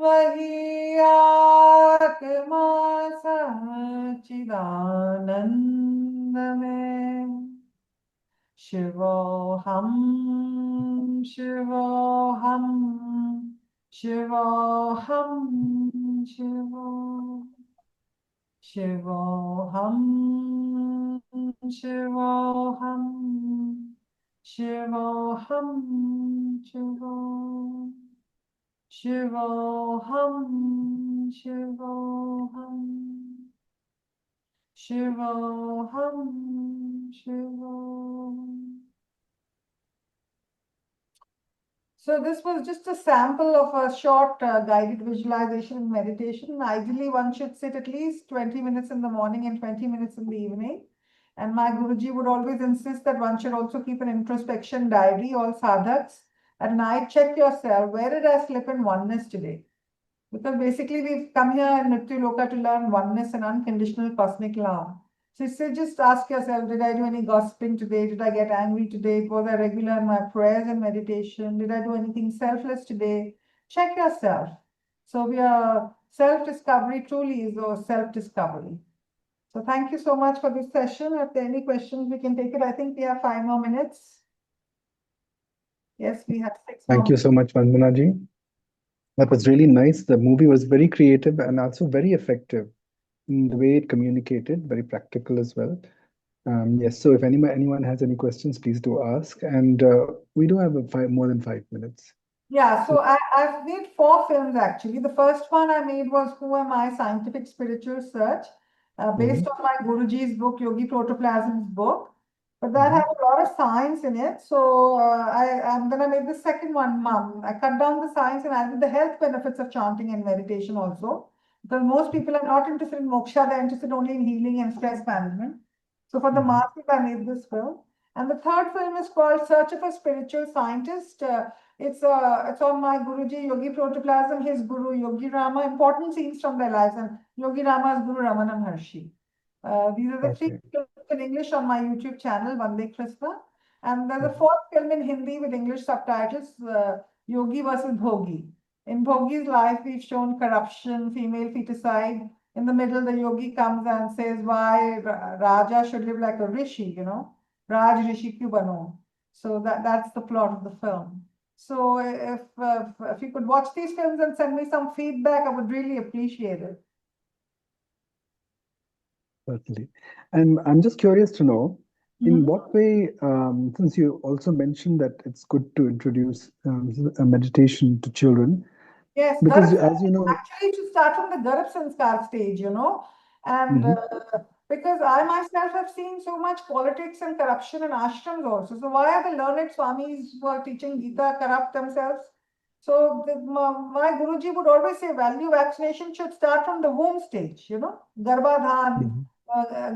वही आत्मा सच्चिदानंद में Shivoham, Shivoham, Shivoham, Shivoham. Shivoham, Shivoham, Shivoham, Shivoham, Shivoham, Shivoham, Shivoham, Shivoham. So this was just a sample of a short guided visualization and meditation. Ideally, one should sit at least 20 minutes in the morning and 20 minutes in the evening. And my Guruji would always insist that one should also keep an introspection diary, all sadhaks. At night, check yourself, where did I slip in oneness today? Because basically we've come here in Mrityu Loka to learn oneness and unconditional cosmic love. So just ask yourself, did I do any gossiping today? Did I get angry today? Was I regular in my prayers and meditation? Did I do anything selfless today? Check yourself. So we are self-discovery truly is our self-discovery. So thank you so much for this session. If there are any questions, we can take it. I think we have 5 more minutes. Yes, we have 6 more. Thank you so much, Vandana ji. That was really nice. The movie was very creative and also very effective in the way it communicated, very practical as well. Yes, so if anyone has any questions, please do ask. And we do have more than 5 minutes. Yeah, so I've made 4 films actually. The first one I made was Who Am I? Scientific Spiritual Search, based on my Guruji's book, Yogi Protoplasm's book. But that had a lot of science in it. So then I made the second one, Mum. I cut down the science and added the health benefits of chanting and meditation also. Because most people are not interested in moksha, they're interested only in healing and stress management. So for the masses, I made this film. And the third film is called Search of a Spiritual Scientist. It's on my Guruji, Yogi Protoplasm, his Guru, Yogi Rama, important scenes from their lives, and Yogi Rama's Guru Ramana Maharshi. These are the 3 films in English on my YouTube channel, Vandekrsna. And there's a 4th film in Hindi with English subtitles, Yogi versus Bhogi. In Bhogi's life, we've shown corruption, female feticide. In the middle, the yogi comes and says why Raja should live like a rishi, Raj Rishi Kyu Bano. So that's the plot of the film. So if you could watch these films and send me some feedback, I would really appreciate it. Certainly. And I'm just curious to know, in what way, since you also mentioned that it's good to introduce a meditation to children. Yes, because as you know, actually to start from the Garab Sanskar stage, and because I myself have seen so much politics and corruption in ashrams also. So why are the learned swamis who are teaching Gita corrupt themselves? So my Guruji would always say value vaccination should start from the womb stage, Garbhadhan,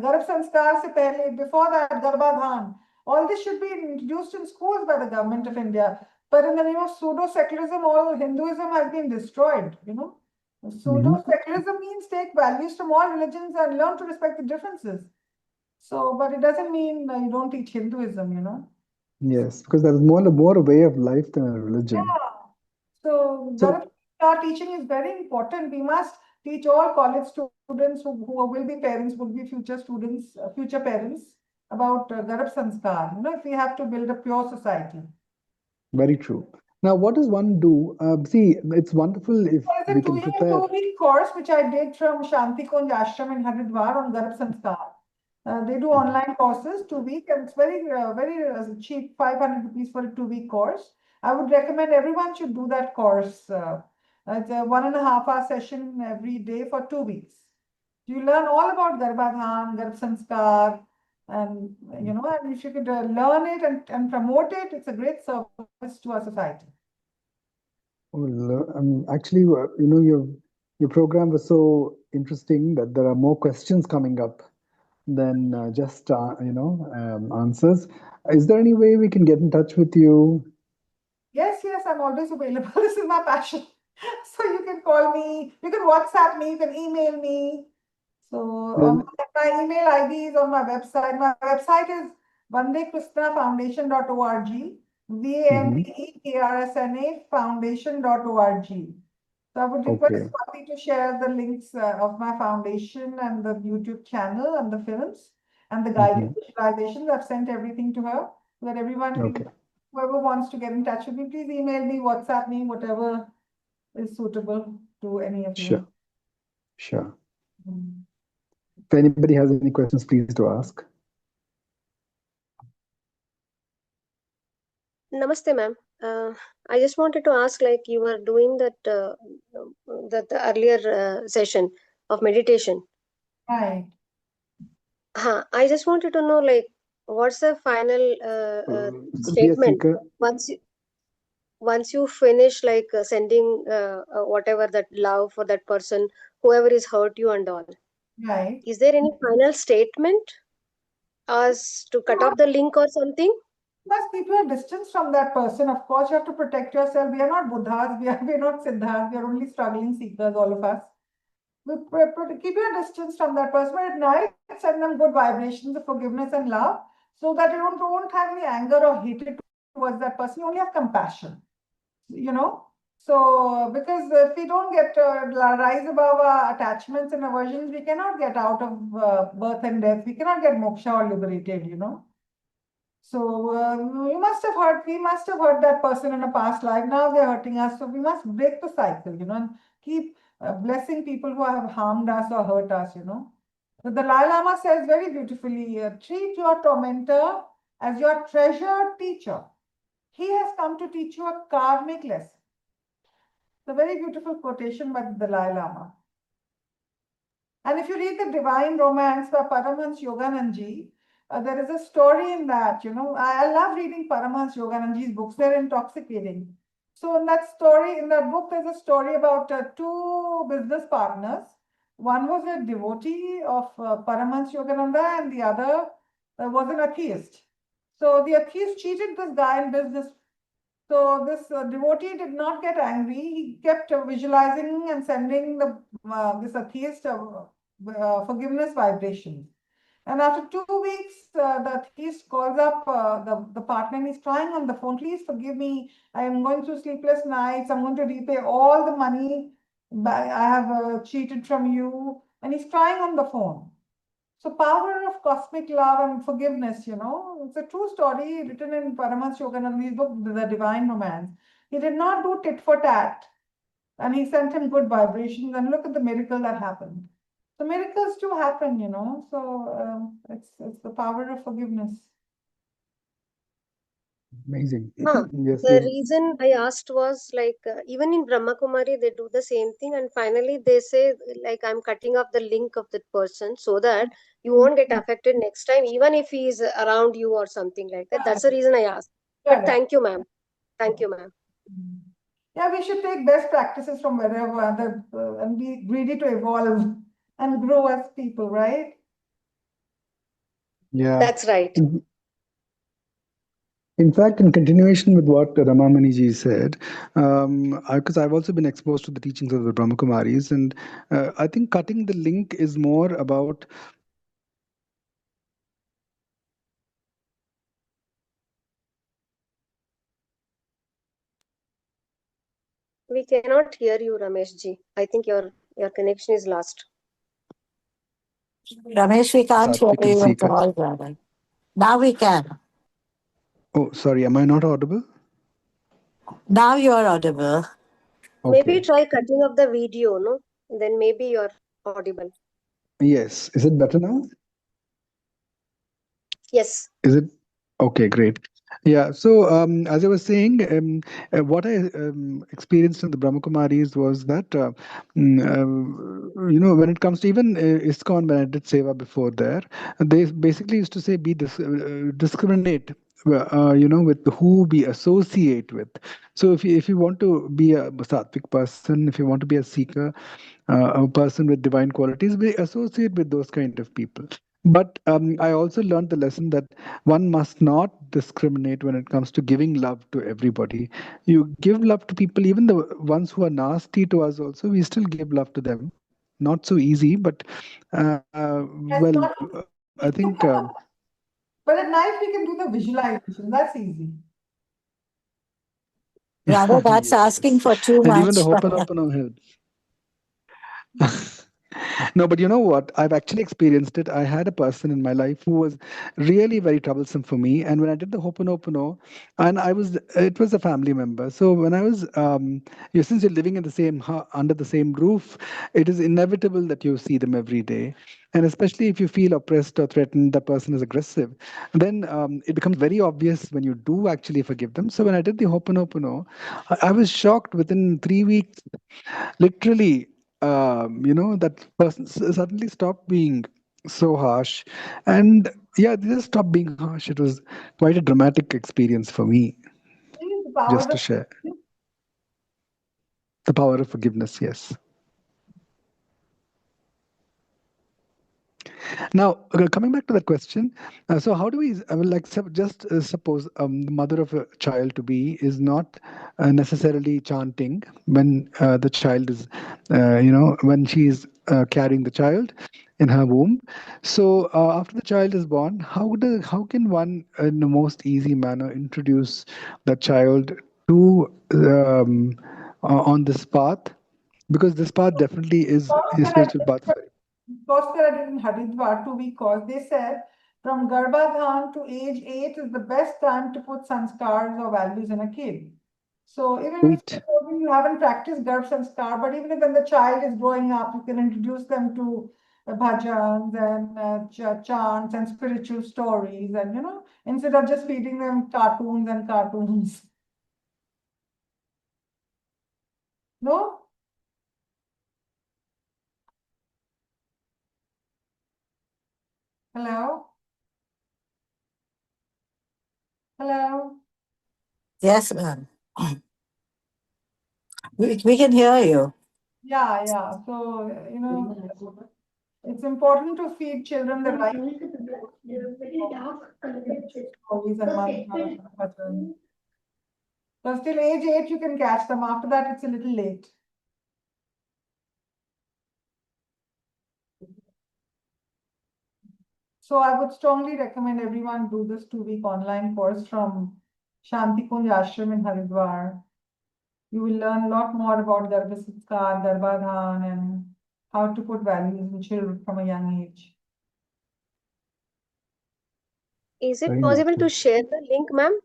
Garab Sanskar se pehle, before that Garbhadhan. All this should be introduced in schools by the government of India. But in the name of pseudo-secularism, all Hinduism has been destroyed, Pseudo-secularism means take values from all religions and learn to respect the differences. So, but it doesn't mean you don't teach Hinduism, Yes, because that's more a way of life than a religion. Yeah. So, Garbhadhan teaching is very important. We must teach all college students who will be parents, would be future students, future parents, about Garab Sanskar, if we have to build a pure society. Very true. Now, what does one do? See, it's wonderful if we can prepare. There's a 2-week course which I did from Shanti Kunj Ashram in Haridwar on Garab Sanskar. They do online courses, 2-week, and it's very cheap, 500 rupees for a 2-week course. I would recommend everyone should do that course. It's a 1.5-hour session every day for 2 weeks. You learn all about Garbhadhan, Garab Sanskar, and and if you could learn it and promote it, it's a great service to our society. Well, actually, your program was so interesting that there are more questions coming up than just answers. Is there any way we can get in touch with you? Yes, I'm always available. This is my passion. So you can call me, you can WhatsApp me, you can email me. So my email ID is on my website. My website is Vandekrsna Foundation.org, Vandekrsna Foundation.org. So I would request Swati to share the links of my foundation and the YouTube channel and the films and the guided visualizations. I've sent everything to her. so that everyone, Okay. whoever wants to get in touch with me, please email me, WhatsApp me, whatever is suitable to any of Sure. you. Sure. Mm. If anybody has any questions, please do ask. Namaste, ma'am. I just wanted to ask, like you were doing that the earlier session of meditation. Right. I just wanted to know, like, what's the final To be a statement seeker, once you finish, like sending whatever that love for that person, whoever is hurt you and all. Right. Is there any final statement as to cut off the link or something? You must keep your distance from that person. Of course, you have to protect yourself. We are not Buddhas, we are not Siddhas, we are only struggling seekers, all of us. Keep your distance from that person, but at night send them good vibrations of forgiveness and love, so that you don't have any anger or hatred towards that person. You only have compassion. So because if we don't get rise above our attachments and aversions, we cannot get out of birth and death. We cannot get moksha or liberated. So we must have hurt that person in a past life. Now they're hurting us. So we must break the cycle, and keep blessing people who have harmed us or hurt us. The Dalai Lama says very beautifully, treat your tormentor as your treasured teacher. He has come to teach you a karmic lesson. It's a very beautiful quotation by the Dalai Lama. And if you read the Divine Romance by Paramhans Yogananji, there is a story in that. I love reading Paramhans Yogananji's books. They're intoxicating. So in that book, there's a story about two business partners. One was a devotee of Paramhans Yogananda, and the other was an atheist. So the atheist cheated this guy in business. So this devotee did not get angry. He kept visualizing and sending this atheist forgiveness vibrations. And after 2 weeks, the atheist calls up the partner, and he's crying on the phone, please forgive me. I am going through sleepless nights. I'm going to repay all the money I have cheated from you. And he's crying on the phone. So power of cosmic love and forgiveness, it's a true story written in Paramhans Yogananda's book, The Divine Romance. He did not do tit for tat, and he sent him good vibrations, and look at the miracle that happened. So miracles do happen, so it's the power of forgiveness. amazing. Yes, the reason I asked was like even in Brahma Kumari they do the same thing, and finally they say like I'm cutting off the link of that person so that you won't get affected next time, even if he is around you or something like that. That's the reason I asked. But thank you, ma'am. Thank you, ma'am. Yeah, we should take best practices from wherever and be greedy to evolve and grow as people, right? Yeah. That's right. In fact, in continuation with what Ramamani ji said, because I've also been exposed to the teachings of the Brahmakumaris, and I think cutting the link is more about We cannot hear you, Ramesh ji. I think your connection is lost. Ramesh, we can't hear Sattvic and you at Seeker. all, brother. Now we can. Oh, sorry, am I not audible? Now you are audible. Okay. Maybe try cutting off the video, no? Then maybe you're audible. Yes. Is it better now? Yes. Is it? Okay, great. Yeah. So as I was saying, what I experienced in the Brahmakumaris was that, when it comes to even ISKCON, when I did Seva before there, they basically used to say discriminate, with who we associate with. So if you want to be a sattvic person, if you want to be a seeker, a person with divine qualities, we associate with those kind of people. But I also learned the lesson that one must not discriminate when it comes to giving love to everybody. You give love to people, even the ones who are nasty to us also, we still give love to them. Not so easy, but I think... But at night we can do the visualization. That's easy. Rather, that's asking for too and much. even the Ho'oponopono helps. No, but you know what? I've actually experienced it. I had a person in my life who was really very troublesome for me. And when I did the Ho'oponopono, and it was a family member. So when I was, since you're living in the under the same roof, it is inevitable that you see them every day. And especially if you feel oppressed or threatened, that person is aggressive, then it becomes very obvious when you do actually forgive them. So when I did the Ho'oponopono, I was shocked within 3 weeks. Literally, that person suddenly stopped being so harsh. And yeah, they just stopped being harsh. It was quite a dramatic experience for me, The power just to of share. The power of forgiveness, yes. Now, coming back to that question, so how do we, just suppose the mother of a child to be is not necessarily chanting when the child is, when she's carrying the child in her womb. So after the child is born, how can one, in the most easy manner, introduce the child to on this path? Because this path definitely is a spiritual path. Course that I did in Haridwar 2 week course, they said from Garbhadhan to age 8 is the best time to put sanskars or values in a kid. So even if you haven't practiced Garbh Sanskar, but even if when the child is growing up, you can introduce them to bhajans and chants and spiritual stories, and instead of just feeding them cartoons and cartoons. No? Hello? Hello? Yes, ma'am. We can hear you. Yeah. So, it's important to feed children the right stories and mantras and patterns. So till age 8, you can catch them. After that, it's a little late. So I would strongly recommend everyone do this 2 week online course from Shanti Kunj Ashram in Haridwar. You will learn a lot more about Garbha Sanskar, Garbhadhan, and how to put values in children from a young age. Is it possible to share the link, ma'am?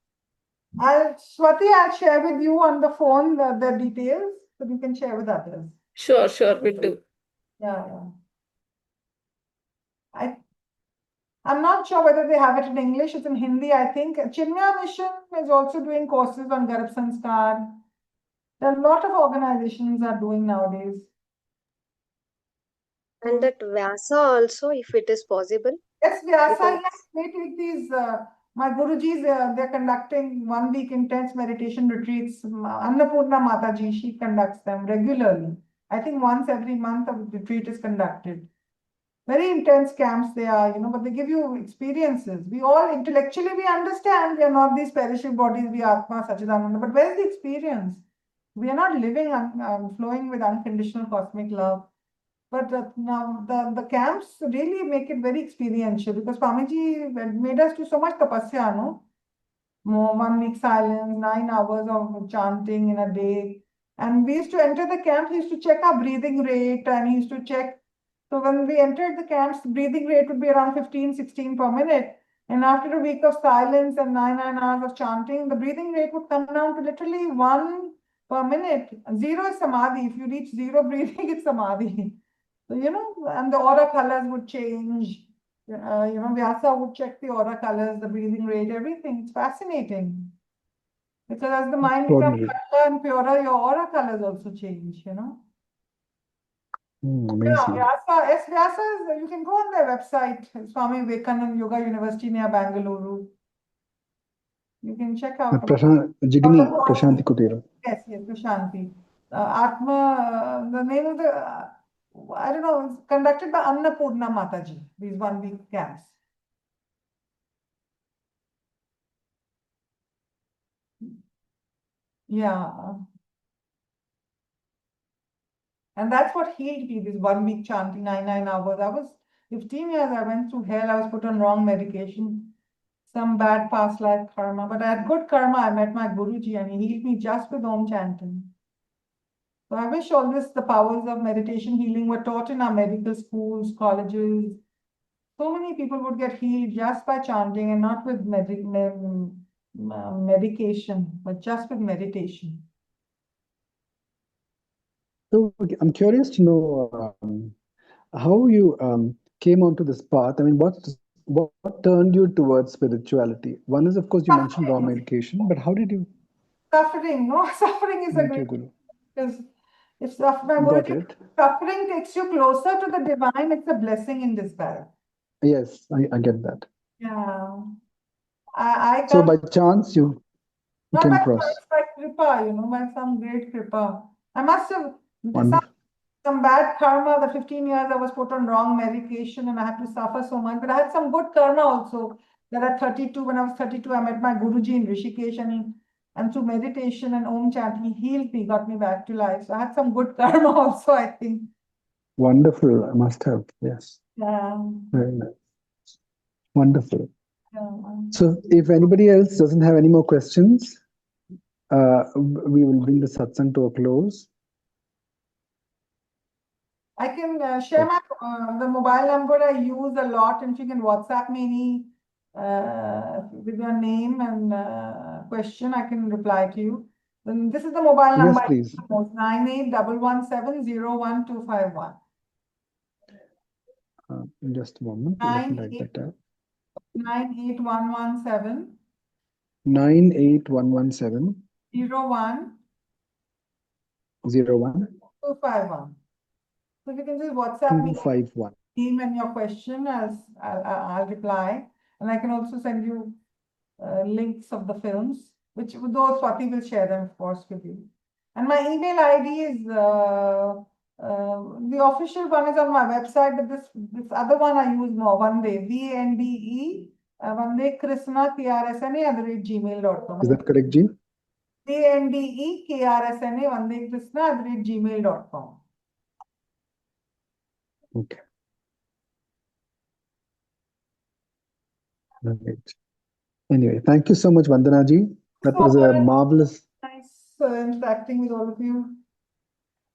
Swati, I'll share with you on the phone the details so you can share with others. Sure, we'll do. Yeah. I'm not sure whether they have it in English. It's in Hindi, I think. Chinmaya Mission is also doing courses on Garbh Sanskar. There are a lot of organizations are doing nowadays. And that Vyasa also, if it is possible. Yes, Vyasa. Yes, they take these. My Gurujis, they're conducting 1 week intense meditation retreats. Annapurna Mataji, she conducts them regularly. I think once every month a retreat is conducted. Very intense camps they are, but they give you experiences. We all intellectually, we understand we are not these perishable bodies, we are Atma, Sachidananda, but where is the experience? We are not living, flowing with unconditional cosmic love. But now the camps really make it very experiential because Swamiji made us do so much tapasya, no? 1 week silence, 9 hours of chanting in a day. And we used to enter the camp, he used to check our breathing rate and he used to check. So when we entered the camps, the breathing rate would be around 15, 16 per minute. And after a week of silence and 9 hours of chanting, the breathing rate would come down to literally 1 per minute. 0 is samadhi. If you reach 0 breathing, it's samadhi. So, and the aura colors would change. Vyasa would check the aura colors, the breathing rate, everything. It's fascinating. Because as the mind becomes clearer and purer, your aura colors also change, Amazing. Yeah, Vyasa you can go on their website, Swami Vivekananda Yoga University near Bangalore. You can check out. Prashanti Kutera. Yes, Prashanti. Atma, the name of the, I don't know, it's conducted by Annapurna Mataji, these 1 week camps. Yeah. And that's what healed me, this 1 week chanting, 9 hours. I was 15 years, I went through hell. I was put on wrong medication, some bad past life karma. But I had good karma. I met my Guruji and he healed me just with Om chanting. So I wish all this, the powers of meditation healing were taught in our medical schools, colleges. So many people would get healed just by chanting and not with medication, but just with meditation. So I'm curious to know how you came onto this path. I mean, what turned you towards spirituality? One is, of course, you mentioned raw medication, but how did you Suffering, no? Suffering is a meet your great, guru? because if suffering takes you closer to the divine, it's a blessing in disguise. Yes, I get that. Yeah. I So come, by chance you not came by across. chance, by kripa, by some great kripa. I must have Wonderful. some bad karma. The 15 years I was put on wrong medication and I had to suffer so much. But I had some good karma also. That at 32, when I was 32, I met my Guruji in Rishikesh, and through meditation and Om chant, he healed me, got me back to life. So I had some good karma also, I think. Wonderful. I must have. Yes. Yeah. Very nice. Wonderful. Yeah. So if anybody else doesn't have any more questions, we will bring the satsang to a close. I can share my the mobile number I use a lot, and if you can WhatsApp me with your name and question, I can reply to you. Then this is the mobile number. Yes, please. 9811701251. Just a moment. Let me write that down. 98117 98117 01 01 251. So if you can just WhatsApp me 251. name and your question, I'll reply, and I can also send you links of the films, which those Swati will share them, of course, with you. And my email ID is the official one is on my website, but this other one I use more. Vande, VNDE, Vandekrsna @gmail.com. Is that correct, Ji? VNDEKRSNA Vandekrsna @gmail.com. Okay. Right. Anyway, thank you so much, Vandana ji. That was a marvelous. Nice interacting with all of you.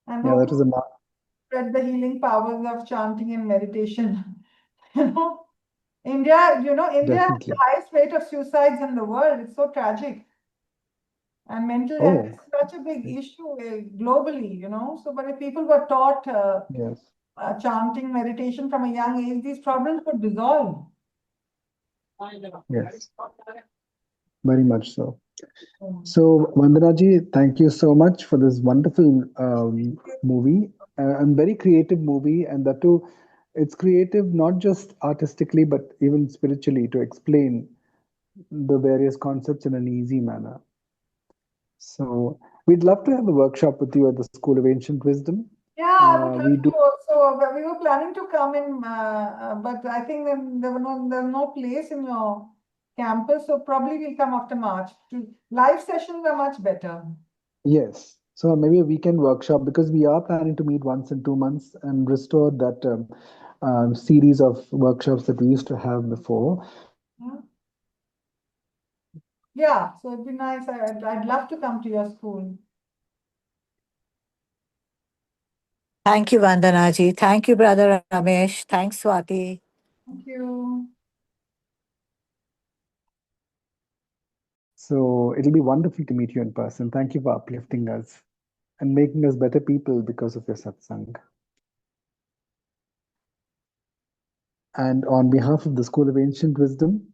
And Yeah, that was a spread the healing powers of chanting and meditation. India has Definitely. the highest rate of suicides in the world. It's so tragic. And mental health is such a big issue globally, So, but if people were taught yes. Chanting, meditation from a young age, these problems would dissolve. Yes. Very much so. So, Vandana ji, thank you so much for this wonderful movie, and very creative movie, and that too, it's creative not just artistically but even spiritually to explain the various concepts in an easy manner. So, we'd love to have a workshop with you at the School of Ancient Wisdom. Yeah, I would love to also. We were planning to come in, but I think there's no place in your campus, so probably we'll come after March. Live sessions are much better. Yes. So maybe a weekend workshop, because we are planning to meet once in 2 months and restore that series of workshops that we used to have before. Yeah, so it'd be nice. I'd love to come to your school. Thank you, Vandana ji. Thank you, Brother Ramesh. Thanks, Swati. Thank you. So it'll be wonderful to meet you in person. Thank you for uplifting us and making us better people because of your satsang. And on behalf of the School of Ancient Wisdom,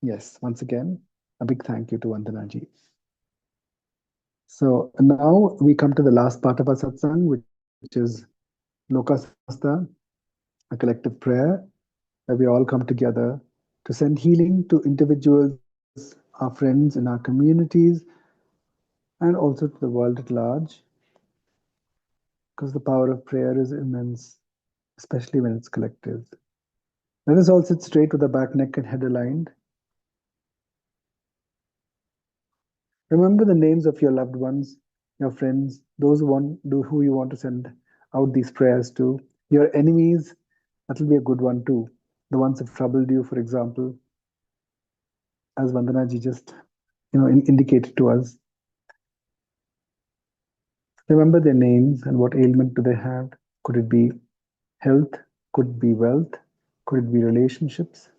yes, once again, a big thank you to Vandana ji. So now we come to the last part of our satsang, which is Loka Samasta, a collective prayer where we all come together to send healing to individuals, our friends in our communities, and also to the world at large, because the power of prayer is immense, especially when it's collective. Let us all sit straight with the back, neck, and head aligned. Remember the names of your loved ones, your friends, those who you want to send out these prayers to. Your enemies, that will be a good one too. The ones who have troubled you, for example, as Vandana ji just indicated to us. Remember their names and what ailment do they have. Could it be health? Could it be wealth? Could it be relationships?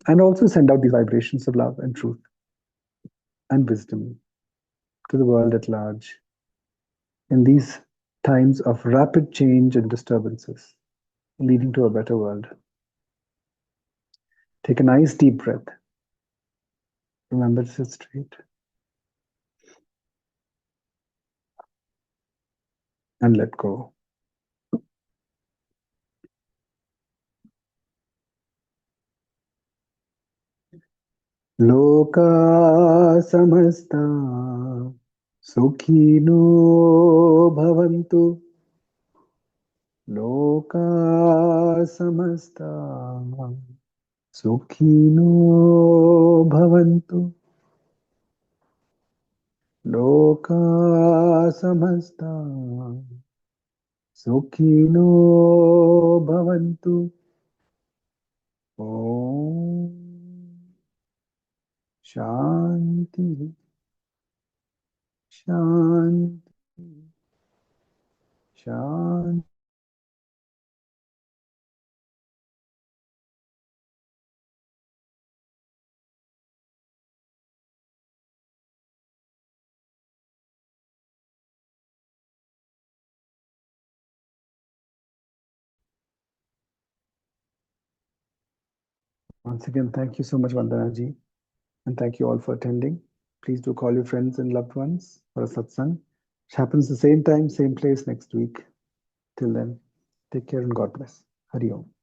And also send out these vibrations of love and truth and wisdom to the world at large in these times of rapid change and disturbances, leading to a better world. Take a nice deep breath. Remember to sit straight. And let go. Loka samasta sukhino bhavantu. Loka samasta sukhino bhavantu. Loka samasta sukhino bhavantu. Om Shanti Shanti Shanti. Once again, thank you so much, Vandana ji, and thank you all for attending. Please do call your friends and loved ones for a satsang, which happens the same time, same place next week. Till then, take care and God bless. Hari Om.